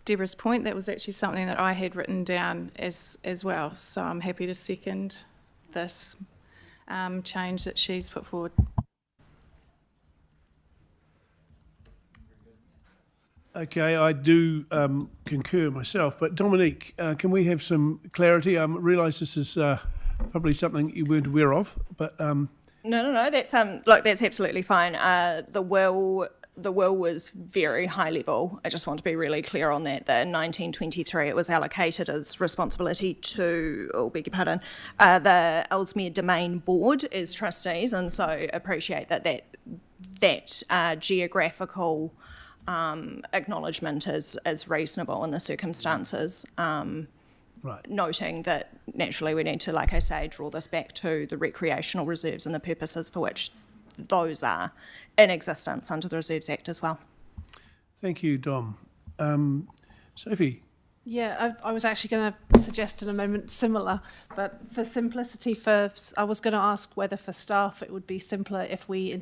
Deborah's point. That was actually something that I had written down as well. So I'm happy to second this change that she's put forward. Okay, I do concur myself, but Dominique, can we have some clarity? I realise this is probably something you weren't aware of, but No. That's look, that's absolutely fine. The will was very high level. I just want to be really clear on that. That in 1923 it was allocated as responsibility to, the Ellesmere Domain Board as trustees, and so appreciate that geographical acknowledgement is reasonable in the circumstances. right. Noting that naturally we need to, like I say, draw this back to the recreational reserves and the purposes for which those are in existence under the Reserves Act as well. Thank you, Dom. Sophie? Yeah, I was actually going to suggest an amendment similar, but for simplicity, I was going to ask whether for staff it would be simpler if I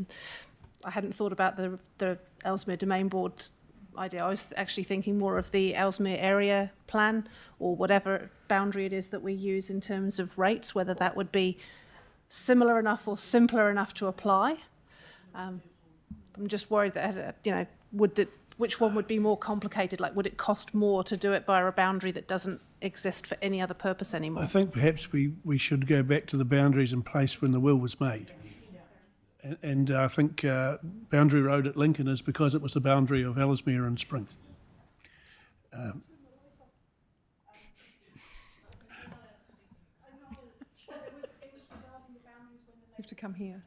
hadn't thought about the Ellesmere Domain Board idea. I was actually thinking more of the Ellesmere area plan, or whatever boundary it is that we use in terms of rates, whether that would be similar enough or simpler enough to apply. I'm just worried that, which one would be more complicated? Like, would it cost more to do it via a boundary that doesn't exist for any other purpose anymore? I think perhaps we should go back to the boundaries in place when the will was made. And I think Boundary Road at Lincoln is because it was the boundary of Ellesmere and Springs. You have to come here.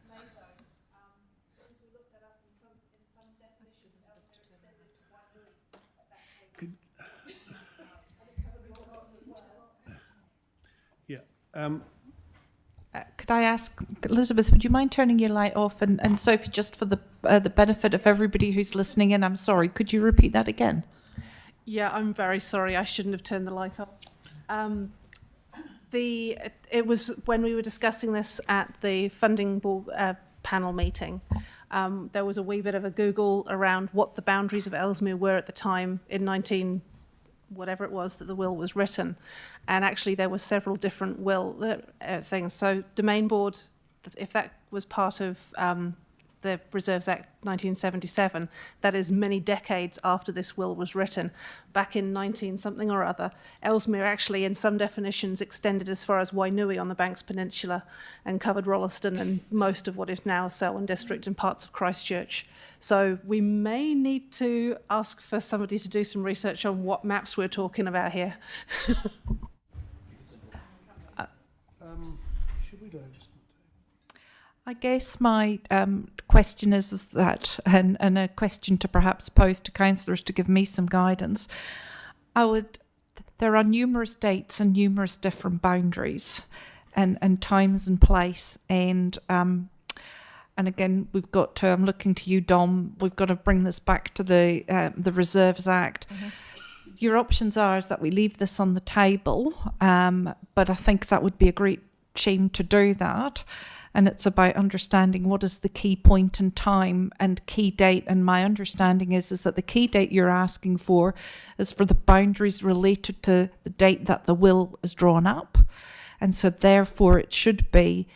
Yeah. Could I ask, Elizabeth, would you mind turning your light off? And Sophie, just for the benefit of everybody who's listening in, I'm sorry, could you repeat that again? Yeah, I'm very sorry. I shouldn't have turned the light off. It was when we were discussing this at the funding board, panel meeting. There was a wee bit of a Google around what the boundaries of Ellesmere were at the time in whatever it was that the will was written, and actually there were several different will things. So Domain Board, if that was part of the Reserves Act 1977, that is many decades after this will was written. Back in 19-something or other, Ellesmere actually, in some definitions, extended as far as Wainui on the Banks Peninsula and covered Rolleston and most of what is now Selwyn District and parts of Christchurch. So we may need to ask for somebody to do some research on what maps we're talking about here. Should we do this? I guess my question is that, and a question to perhaps pose to councillors to give me some guidance. There are numerous dates and numerous different boundaries and times and place, and again, we've got to, I'm looking to you, Dom, we've got to bring this back to the Reserves Act. Mm-hmm. Your options are is that we leave this on the table, but I think that would be a great shame to do that. And it's about understanding what is the key point in time and key date. And my understanding is that the key date you're asking for is for the boundaries related to the date that the will is drawn up. And so therefore it should be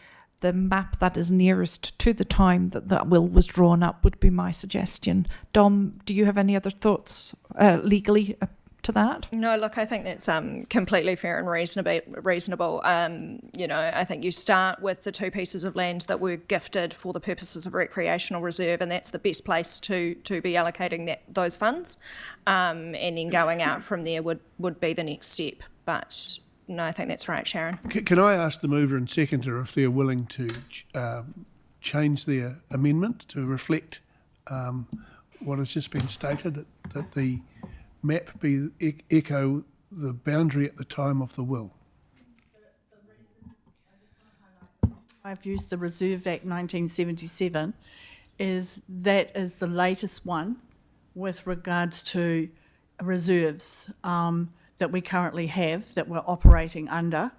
the map that is nearest to the time that that will was drawn up would be my suggestion. Dom, do you have any other thoughts legally to that? No, look, I think that's completely fair and reasonable. I think you start with the two pieces of land that were gifted for the purposes of recreational reserve, and that's the best place to be allocating those funds. And then going out from there would be the next step. But no, I think that's right, Sharon. Can I ask the mover and seconder if they're willing to change their amendment to reflect what has just been stated, that the map echo the boundary at the time of the will? I've used the Reserve Act 1977 is the latest one with regards to reserves that we currently have that we're operating under.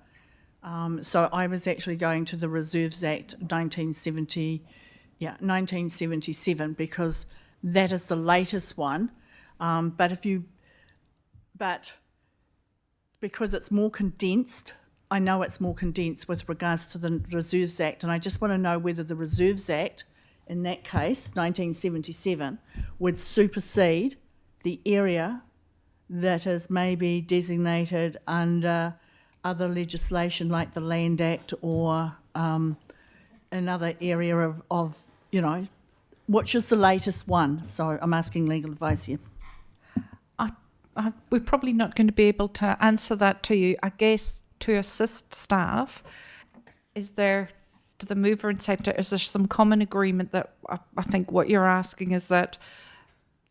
So I was actually going to the Reserves Act 1977 because that is the latest one. But because it's more condensed, I know it's more condensed with regards to the Reserves Act, and I just want to know whether the Reserves Act, in that case, 1977, would supersede the area that is maybe designated under other legislation like the Land Act or another area of which is the latest one. So I'm asking legal advice here. We're probably not going to be able to answer that to you. I guess to assist staff, is there, to the mover and seconder, is there some common agreement that I think what you're asking is that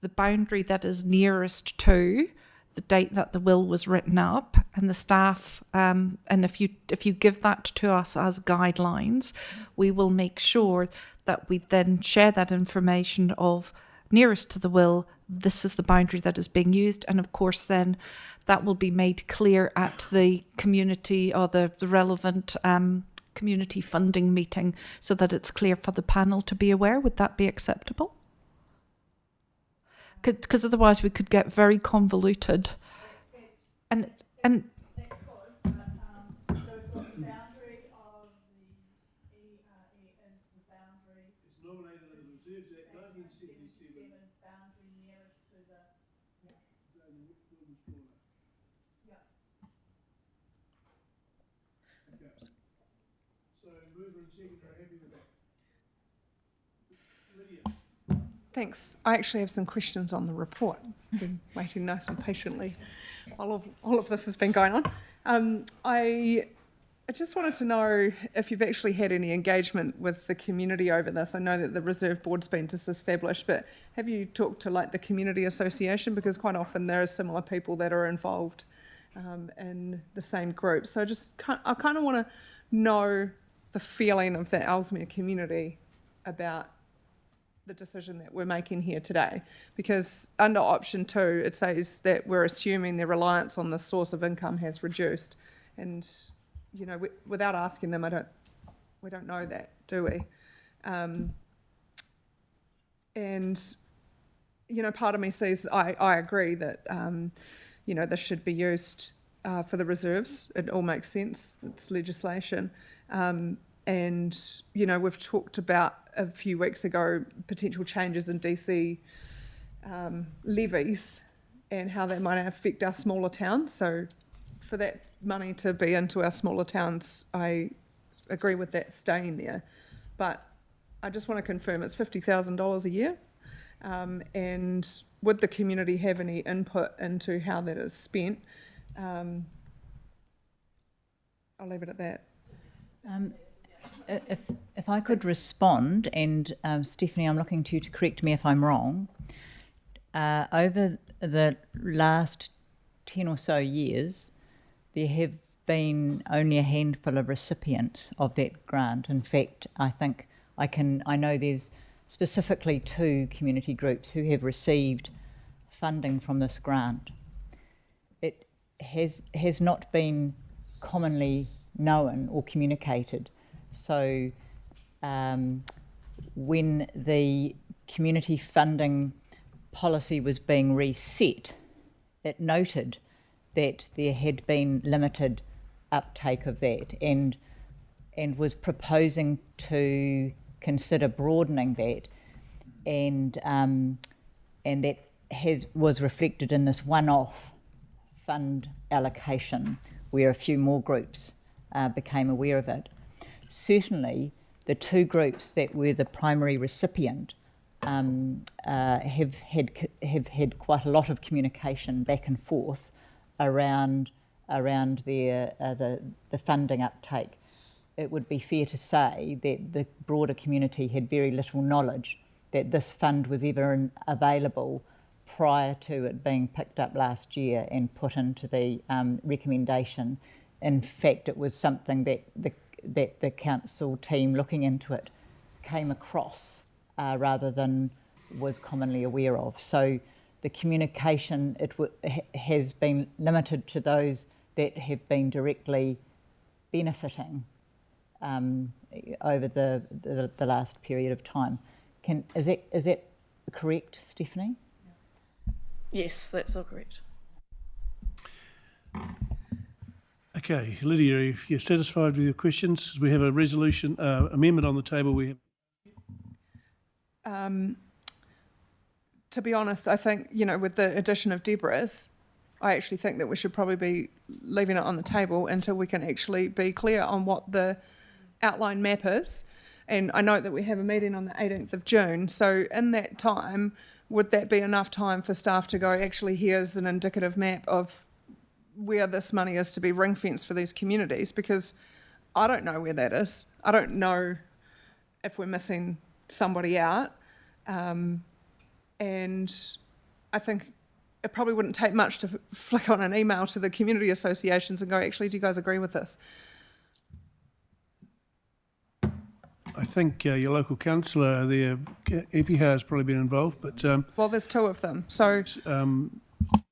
the boundary that is nearest to the date that the will was written up, and the staff, and if you give that to us as guidelines, we will make sure that we then share that information of nearest to the will, this is the boundary that is being used, and of course then that will be made clear at the community or the relevant community funding meeting so that it's clear for the panel to be aware. Would that be acceptable? because otherwise we could get very convoluted. And Thanks. I actually have some questions on the report. Been waiting nice and patiently while all of this has been going on. I just wanted to know if you've actually had any engagement with the community over this. I know that the Reserve Board's been disestablished, but have you talked to like the community association? Because quite often there are similar people that are involved in the same group. So I kind of want to know the feeling of the Ellesmere community about the decision that we're making here today, because under option 2 it says that we're assuming their reliance on the source of income has reduced, and you know, without asking them, we don't know that, do we? And you know, part of me says I agree that you know, this should be used for the reserves. It all makes sense. It's legislation. And, you know, we've talked about a few weeks ago potential changes in DC levies and how that might affect our smaller towns. So for that money to be into our smaller towns, I agree with that staying there. But I just want to confirm it's $50,000 a year. And would the community have any input into how that is spent? I'll leave it at that. If I could respond, and Stephanie, I'm looking to you to correct me if I'm wrong. Over the last 10 or so years, there have been only a handful of recipients of that grant. In fact, I know there's specifically 2 community groups who have received funding from this grant. It has not been commonly known or communicated. So when the community funding policy was being reset, it noted that there had been limited uptake of that, and was proposing to consider broadening that, and that was reflected in this one-off fund allocation where a few more groups became aware of it. Certainly, the 2 groups that were the primary recipient have had quite a lot of communication back and forth around their the funding uptake. It would be fair to say that the broader community had very little knowledge that this fund was ever available prior to it being picked up last year and put into the recommendation. In fact, it was something that the council team looking into it came across rather than was commonly aware of. So the communication has been limited to those that have been directly benefiting over the last period of time. Is that correct, Stephanie? Yes, that's all correct. Okay, Lydia, if you're satisfied with your questions, we have a resolution amendment on the table. We have. To be honest, I think, you know, with the addition of Deborah's, I actually think that we should probably be leaving it on the table until we can actually be clear on what the outline map is. And I note that we have a meeting on the 18th of June. So in that time, would that be enough time for staff to go, actually, here's an indicative map of where this money is to be ring fenced for these communities? Because I don't know where that is. I don't know if we're missing somebody out. And I think it probably wouldn't take much to flick on an email to the community associations and go, actually, do you guys agree with this? I think your local councillor there, EPH, has probably been involved, but... well, there's 2 of them, so...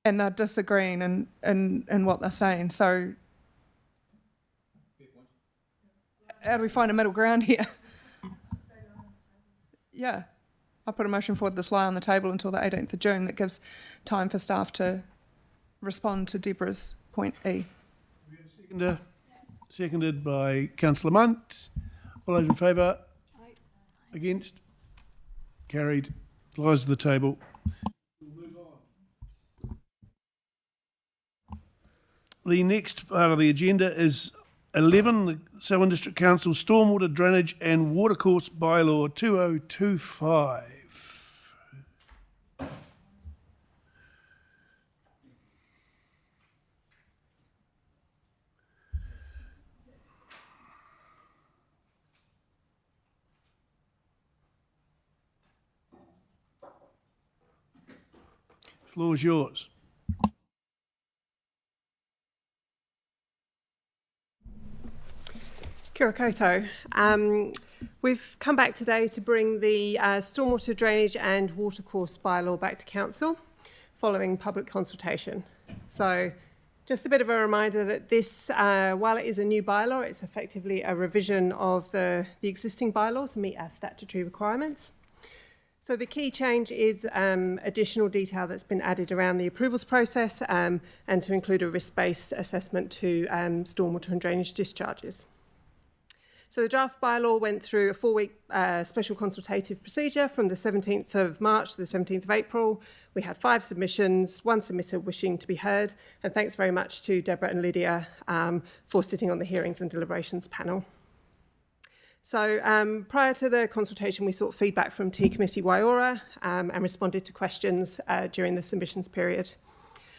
and they're disagreeing in what they're saying, so... how do we find a middle ground here? Yeah. I'll put a motion forward this lie on the table until the 18th of June. That gives time for staff to respond to Deborah's point E. Seconded by Councillor Munt. All those in favour? Aye. Against? Carried. Lies of the table. We'll move on. The next part of the agenda is 11, the Selwyn District Council Stormwater Drainage and Watercourse Bylaw 2025. The floor is yours. Kia ora koutou. We've come back today to bring the Stormwater Drainage and Watercourse Bylaw back to Council following public consultation. So just a bit of a reminder that this, while it is a new bylaw, it's effectively a revision of the existing bylaw to meet our statutory requirements. So the key change is additional detail that's been added around the approvals process and to include a risk-based assessment to stormwater and drainage discharges. So the draft bylaw went through a 4-week special consultative procedure from the 17th of March to the 17th of April. We had 5 submissions, 1 submitter wishing to be heard, and thanks very much to Deborah and Lydia for sitting on the hearings and deliberations panel. So prior to the consultation, we sought feedback from T Committee Waiora and responded to questions during the submissions period.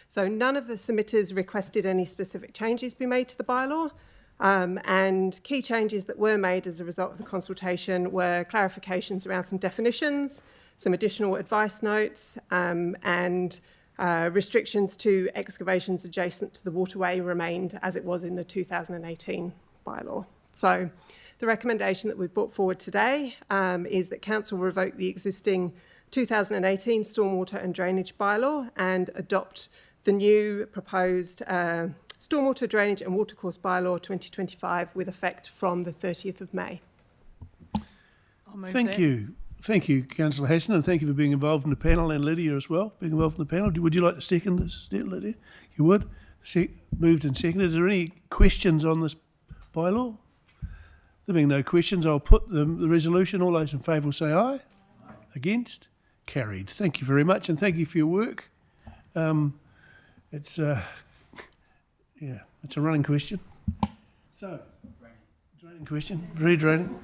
So none of the submitters requested any specific changes be made to the bylaw. And key changes that were made as a result of the consultation were clarifications around some definitions, some additional advice notes, and restrictions to excavations adjacent to the waterway remained as it was in the 2018 bylaw. So the recommendation that we've brought forward today is that Council revoke the existing 2018 Stormwater and Drainage Bylaw and adopt the new proposed Stormwater Drainage and Watercourse Bylaw 2025 with effect from the 30th of May. Thank you. Thank you, Councillor Hassan, and thank you for being involved in the panel, and Lydia as well, being involved in the panel. Would you like to second this, Lydia? You would? Moved and seconded. Is there any questions on this bylaw? There being no questions, I'll put the resolution. All those in favour will say aye. Aye. Against? Carried. Thank you very much, and thank you for your work. It's a running question. So, draining question, very draining.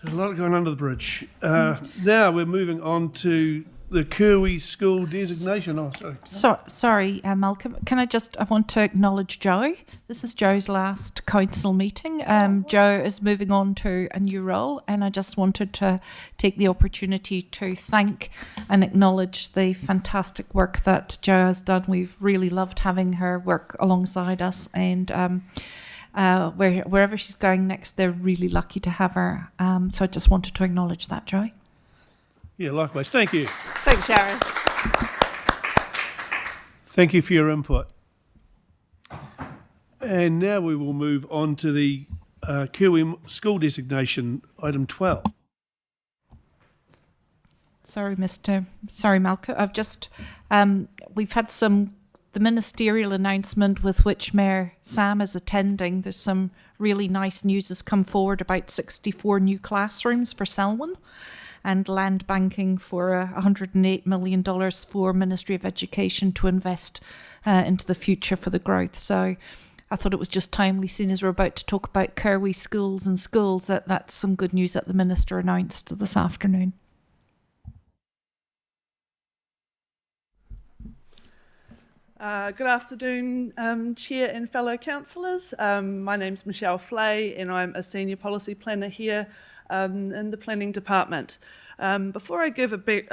There's a lot going under the bridge. Now we're moving on to the Kirwi School designation. Oh, sorry. Sorry, Malcolm. I want to acknowledge Joe. This is Joe's last council meeting. Joe is moving on to a new role, and I just wanted to take the opportunity to thank and acknowledge the fantastic work that Joe has done. We've really loved having her work alongside us, and wherever she's going next, they're really lucky to have her. So I just wanted to acknowledge that, Joe. Yeah, likewise. Thank you. Thanks, Sharon. Thank you for your input. And now we will move on to the Kirwi School designation, item 12. Sorry, Malcolm. I've just, we've had the ministerial announcement with which Mayor Sam is attending. There's some really nice news has come forward about 64 new classrooms for Selwyn and land banking for $108 million for Ministry of Education to invest into the future for the growth. So I thought it was just timely, seeing as we're about to talk about Kirwi schools and schools, that's some good news that the Minister announced this afternoon. Good afternoon, Chair and fellow councillors. My name's Michelle Flay and I'm a Senior Policy Planner here in the Planning Department. Before I give a brief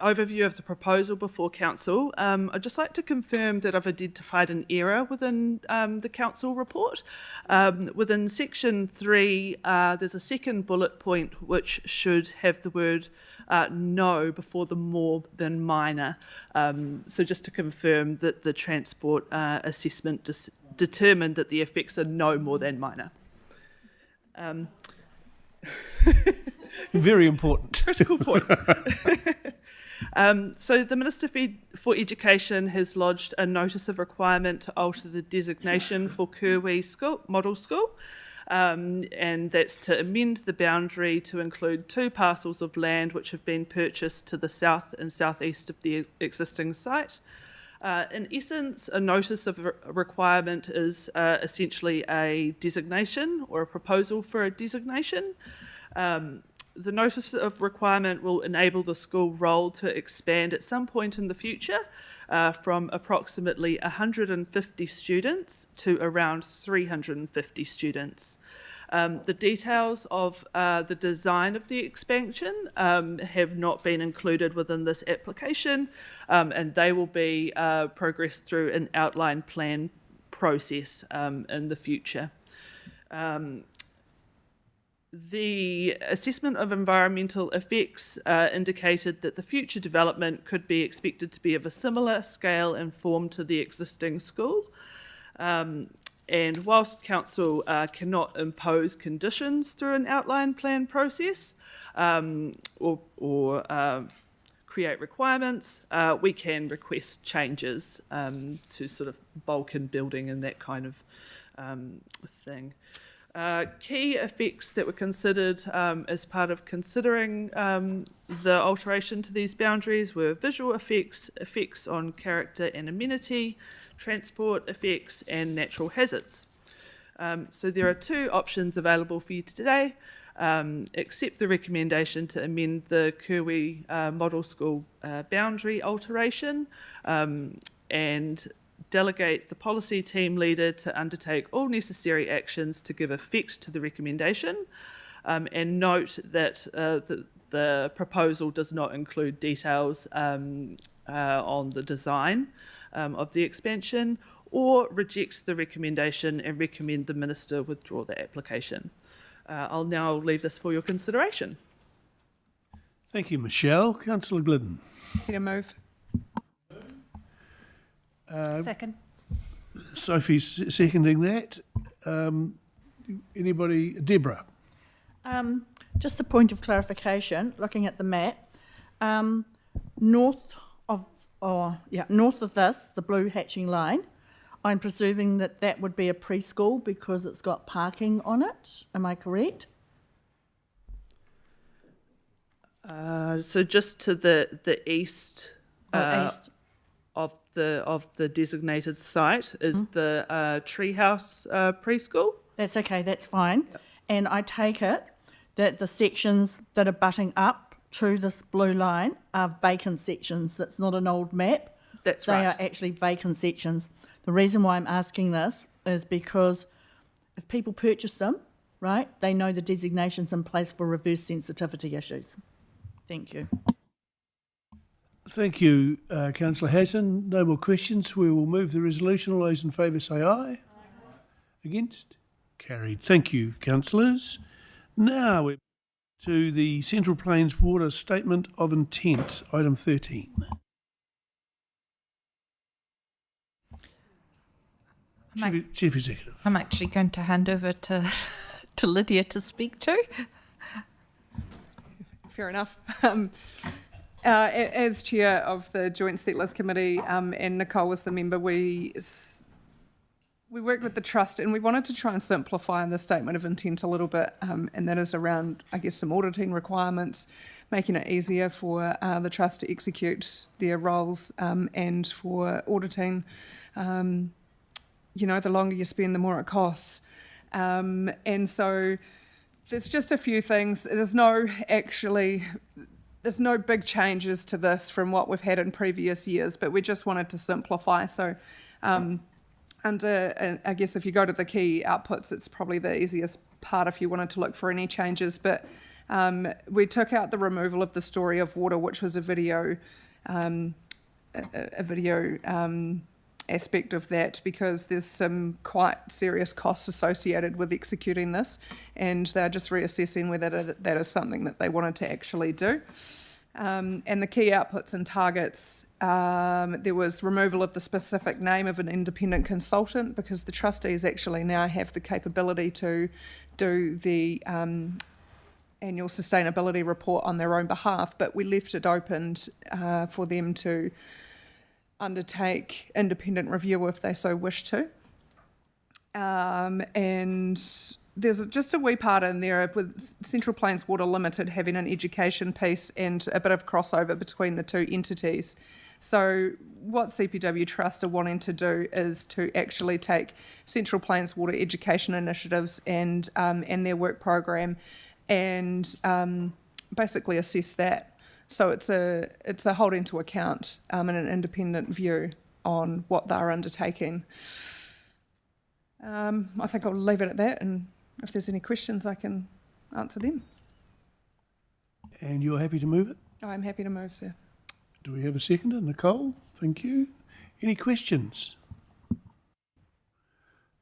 overview of the proposal before Council, I'd just like to confirm that I've identified an error within the Council report. Within Section 3, there's a second bullet point which should have the word no before the more than minor. So just to confirm that the transport assessment determined that the effects are no more than minor. Very important. Critical point. So the Minister for Education has lodged a notice of requirement to alter the designation for Kerwee School, Model School, and that's to amend the boundary to include 2 parcels of land which have been purchased to the south and southeast of the existing site. In essence, a notice of requirement is essentially a designation or a proposal for a designation. The notice of requirement will enable the school role to expand at some point in the future from approximately 150 students to around 350 students. The details of the design of the expansion have not been included within this application, and they will be progressed through an outline plan process in the future. The assessment of environmental effects indicated that the future development could be expected to be of a similar scale and form to the existing school. And whilst council cannot impose conditions through an outline plan process or create requirements, we can request changes to sort of bulk in building and that kind of thing. Key effects that were considered as part of considering the alteration to these boundaries were visual effects, effects on character and amenity, transport effects, and natural hazards. So there are 2 options available for you today. Accept the recommendation to amend the Kerwee Model School boundary alteration and delegate the policy team leader to undertake all necessary actions to give effect to the recommendation, and note that the proposal does not include details on the design of the expansion, or reject the recommendation and recommend the minister withdraw the application. I'll now leave this for your consideration. Thank you, Michelle. Councillor Glidden. Peter, move. Second. Sophie's seconding that. Anybody? Deborah. Just a point of clarification, looking at the map, north of this, the blue hatching line, I'm presuming that that would be a preschool because it's got parking on it. Am I correct? So just to the east, East. of the designated site is the Treehouse preschool. That's okay, that's fine. Yep. And I take it that the sections that are butting up to this blue line are vacant sections. That's not an old map. That's right. They are actually vacant sections. The reason why I'm asking this is because if people purchase them, right, they know the designation's in place for reverse sensitivity issues. Thank you. Thank you, Councillor Hassan. No more questions. We will move the resolution. All those in favour say aye. Against? Carried. Thank you, councillors. Now we're to the Central Plains Water Statement of Intent, item 13. Chief Executive. I'm actually going to hand over to Lydia to speak to. Fair enough. As chair of the Joint Settlers Committee, and Nicole was the member, we worked with the trust and we wanted to try and simplify the statement of intent a little bit, and that is around, I guess, some auditing requirements, making it easier for the trust to execute their roles, and for auditing. The longer you spend, the more it costs. And so there's just a few things. There's no big changes to this from what we've had in previous years, but we just wanted to simplify. So I guess if you go to the key outputs, it's probably the easiest part if you wanted to look for any changes. But we took out the removal of the story of water, which was a video aspect of that, because there's some quite serious costs associated with executing this, and they're just reassessing whether that is something that they wanted to actually do. And the key outputs and targets, there was removal of the specific name of an independent consultant, because the trustees actually now have the capability to do the annual sustainability report on their own behalf, but we left it open for them to undertake independent review if they so wish to. And there's just a wee part in there with Central Plains Water Limited having an education piece and a bit of crossover between the two entities. So what CPW Trust are wanting to do is to actually take Central Plains Water education initiatives and their work program and basically assess that. So it's a holding to account and an independent view on what they're undertaking. I think I'll leave it at that, and if there's any questions, I can answer them. And you're happy to move it? I'm happy to move, sir. Do we have a seconder? Nicole, thank you. Any questions?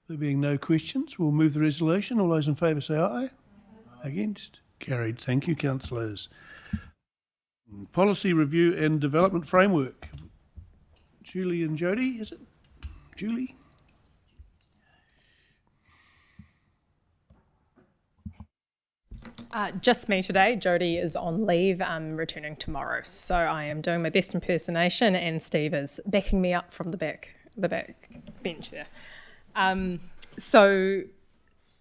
There being no questions, we'll move the resolution. All those in favour say aye. Against? Carried. Thank you, councillors. Policy Review and Development Framework. Julie and Jody, is it? Julie? Just me today. Jody is on leave. I'm returning tomorrow. So I am doing my best impersonation and Steve is backing me up from the back bench there. So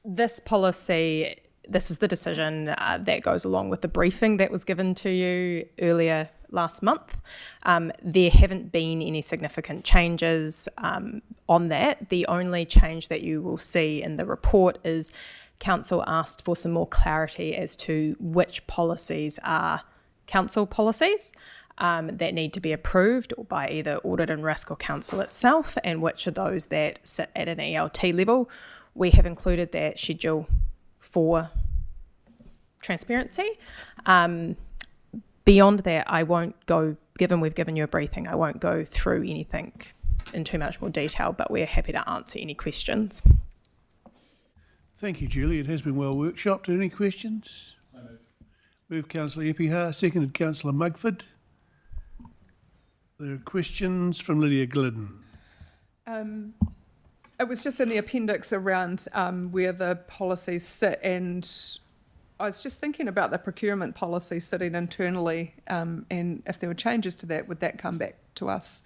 this policy, this is the decision that goes along with the briefing that was given to you earlier last month. There haven't been any significant changes on that. The only change that you will see in the report is Council asked for some more clarity as to which policies are council policies that need to be approved by either Audit and Risk or Council itself, and which are those that sit at an ELT level. We have included that schedule for transparency. Beyond that, I won't go, given we've given you a briefing, I won't go through anything in too much more detail, but we're happy to answer any questions. Thank you, Julie. It has been well workshopped. Any questions? Moved Councillor Epihar, seconded Councillor Mugford. There are questions from Lydia Glidden. It was just in the appendix around where the policies sit, and I was just thinking about the procurement policy sitting internally, and if there were changes to that, would that come back to us?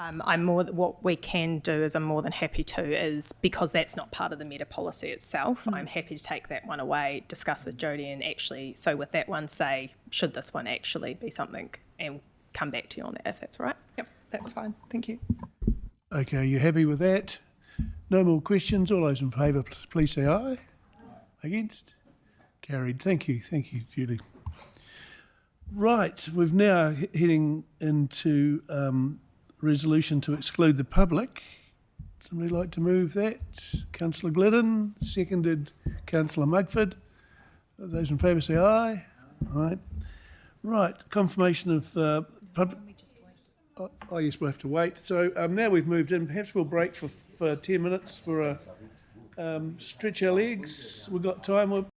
What we can do is I'm more than happy to, is because that's not part of the meta policy itself, I'm happy to take that one away, discuss with Jody, and actually, so with that one, say, should this one actually be something, and come back to you on that, if that's all right. Yep, that's fine. Thank you. Okay, you happy with that? No more questions. All those in favour, please say aye. Against? Carried. Thank you, Julie. Right, we've now heading into resolution to exclude the public. Somebody like to move that? Councillor Glidden, seconded Councillor Mugford. Those in favour say aye. Aye. Right, confirmation of public. Oh yes, we'll have to wait. So now we've moved in. Perhaps we'll break for 10 minutes for a stretch our legs. We've got time.